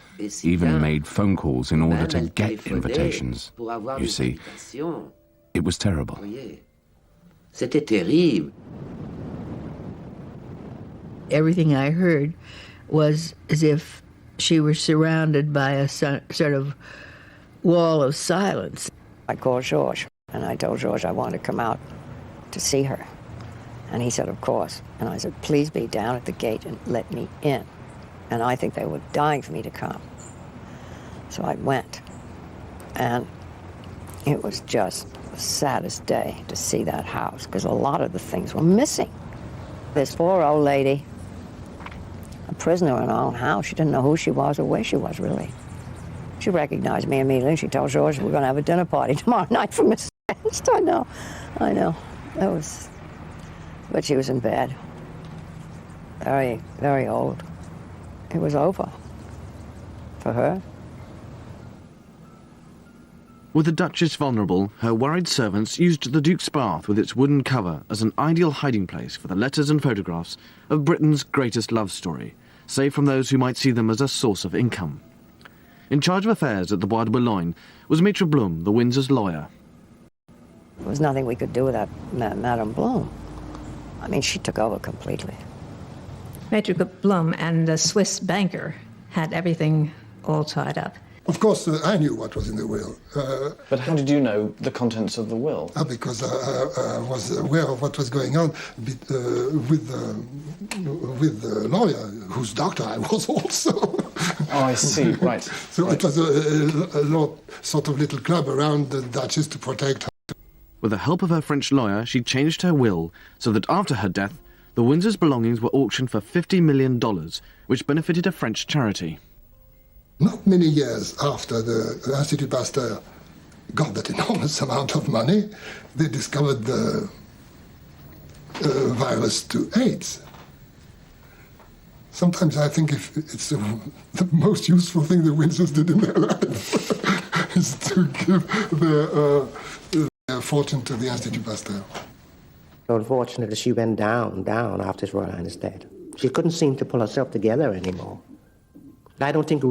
even made phone calls in order to get invitations. You see, it was terrible. C'était terrible. Everything I heard was as if she was surrounded by a sort of wall of silence. I called George. And I told George I wanted to come out to see her. And he said, of course. And I said, please be down at the gate and let me in. And I think they were dying for me to come. So I went. And it was just the saddest day to see that house, because a lot of the things were missing. This poor old lady, a prisoner in her own house, she didn't know who she was or where she was, really. She recognized me immediately. She told George, we're going to have a dinner party tomorrow night for Mrs. Ernst. I know. That was... But she was in bed. Very, very old. It was over. For her. With the Duchess vulnerable, her worried servants used the Duke's bath with its wooden cover as an ideal hiding place for the letters and photographs of Britain's greatest love story, save from those who might see them as a source of income. In charge of affairs at the Bois de Boulogne was Maitre Blum, the Windsors lawyer. There was nothing we could do without Madame Blum. I mean, she took over completely. Maitre Blum and the Swiss banker had everything all tied up. Of course, I knew what was in the will. But how did you know the contents of the will? Because I was aware of what was going on with the lawyer, whose doctor I was also. Oh, I see, right. So right. It was a sort of little club around the Duchess to protect her. With the help of her French lawyer, she changed her will so that after her death, the Windsors' belongings were auctioned for $50 million, which benefited a French charity. Not many years after the Institut Pasteur got that enormous amount of money, they discovered the virus to AIDS. Sometimes I think if it's the most useful thing the Windsors did in their life is to give their fortune to the Institut Pasteur. Unfortunately, she went down after His Royal Highness' death. She couldn't seem to pull herself together anymore. I don't think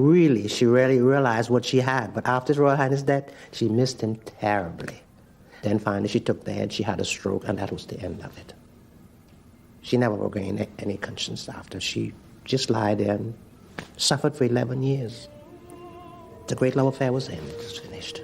she really realized what she had, but after His Royal Highness' death, she missed him terribly. Then finally she took the head, she had a stroke, and that was the end of it. She never regained any conscience after. She just lied there and suffered for 11 years. The great love affair was ended, it was finished.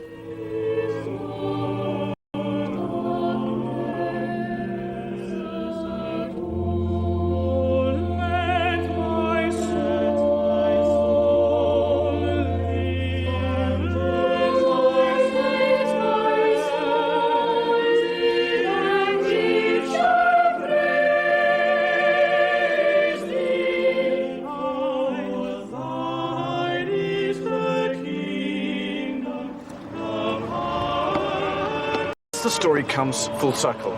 The story comes full circle.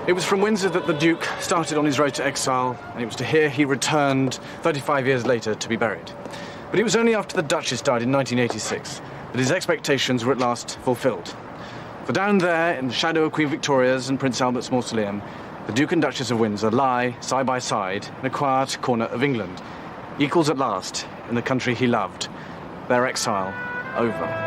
It was from Windsor that the Duke started on his road to exile, and it was to here he returned 35 years later to be buried. But it was only after the Duchess died in 1986 that his expectations were at last fulfilled. For down there, in the shadow of Queen Victoria's and Prince Albert's mausoleum, the Duke and Duchess of Windsor lie side by side in a quiet corner of England, equals at last in the country he loved, their exile over.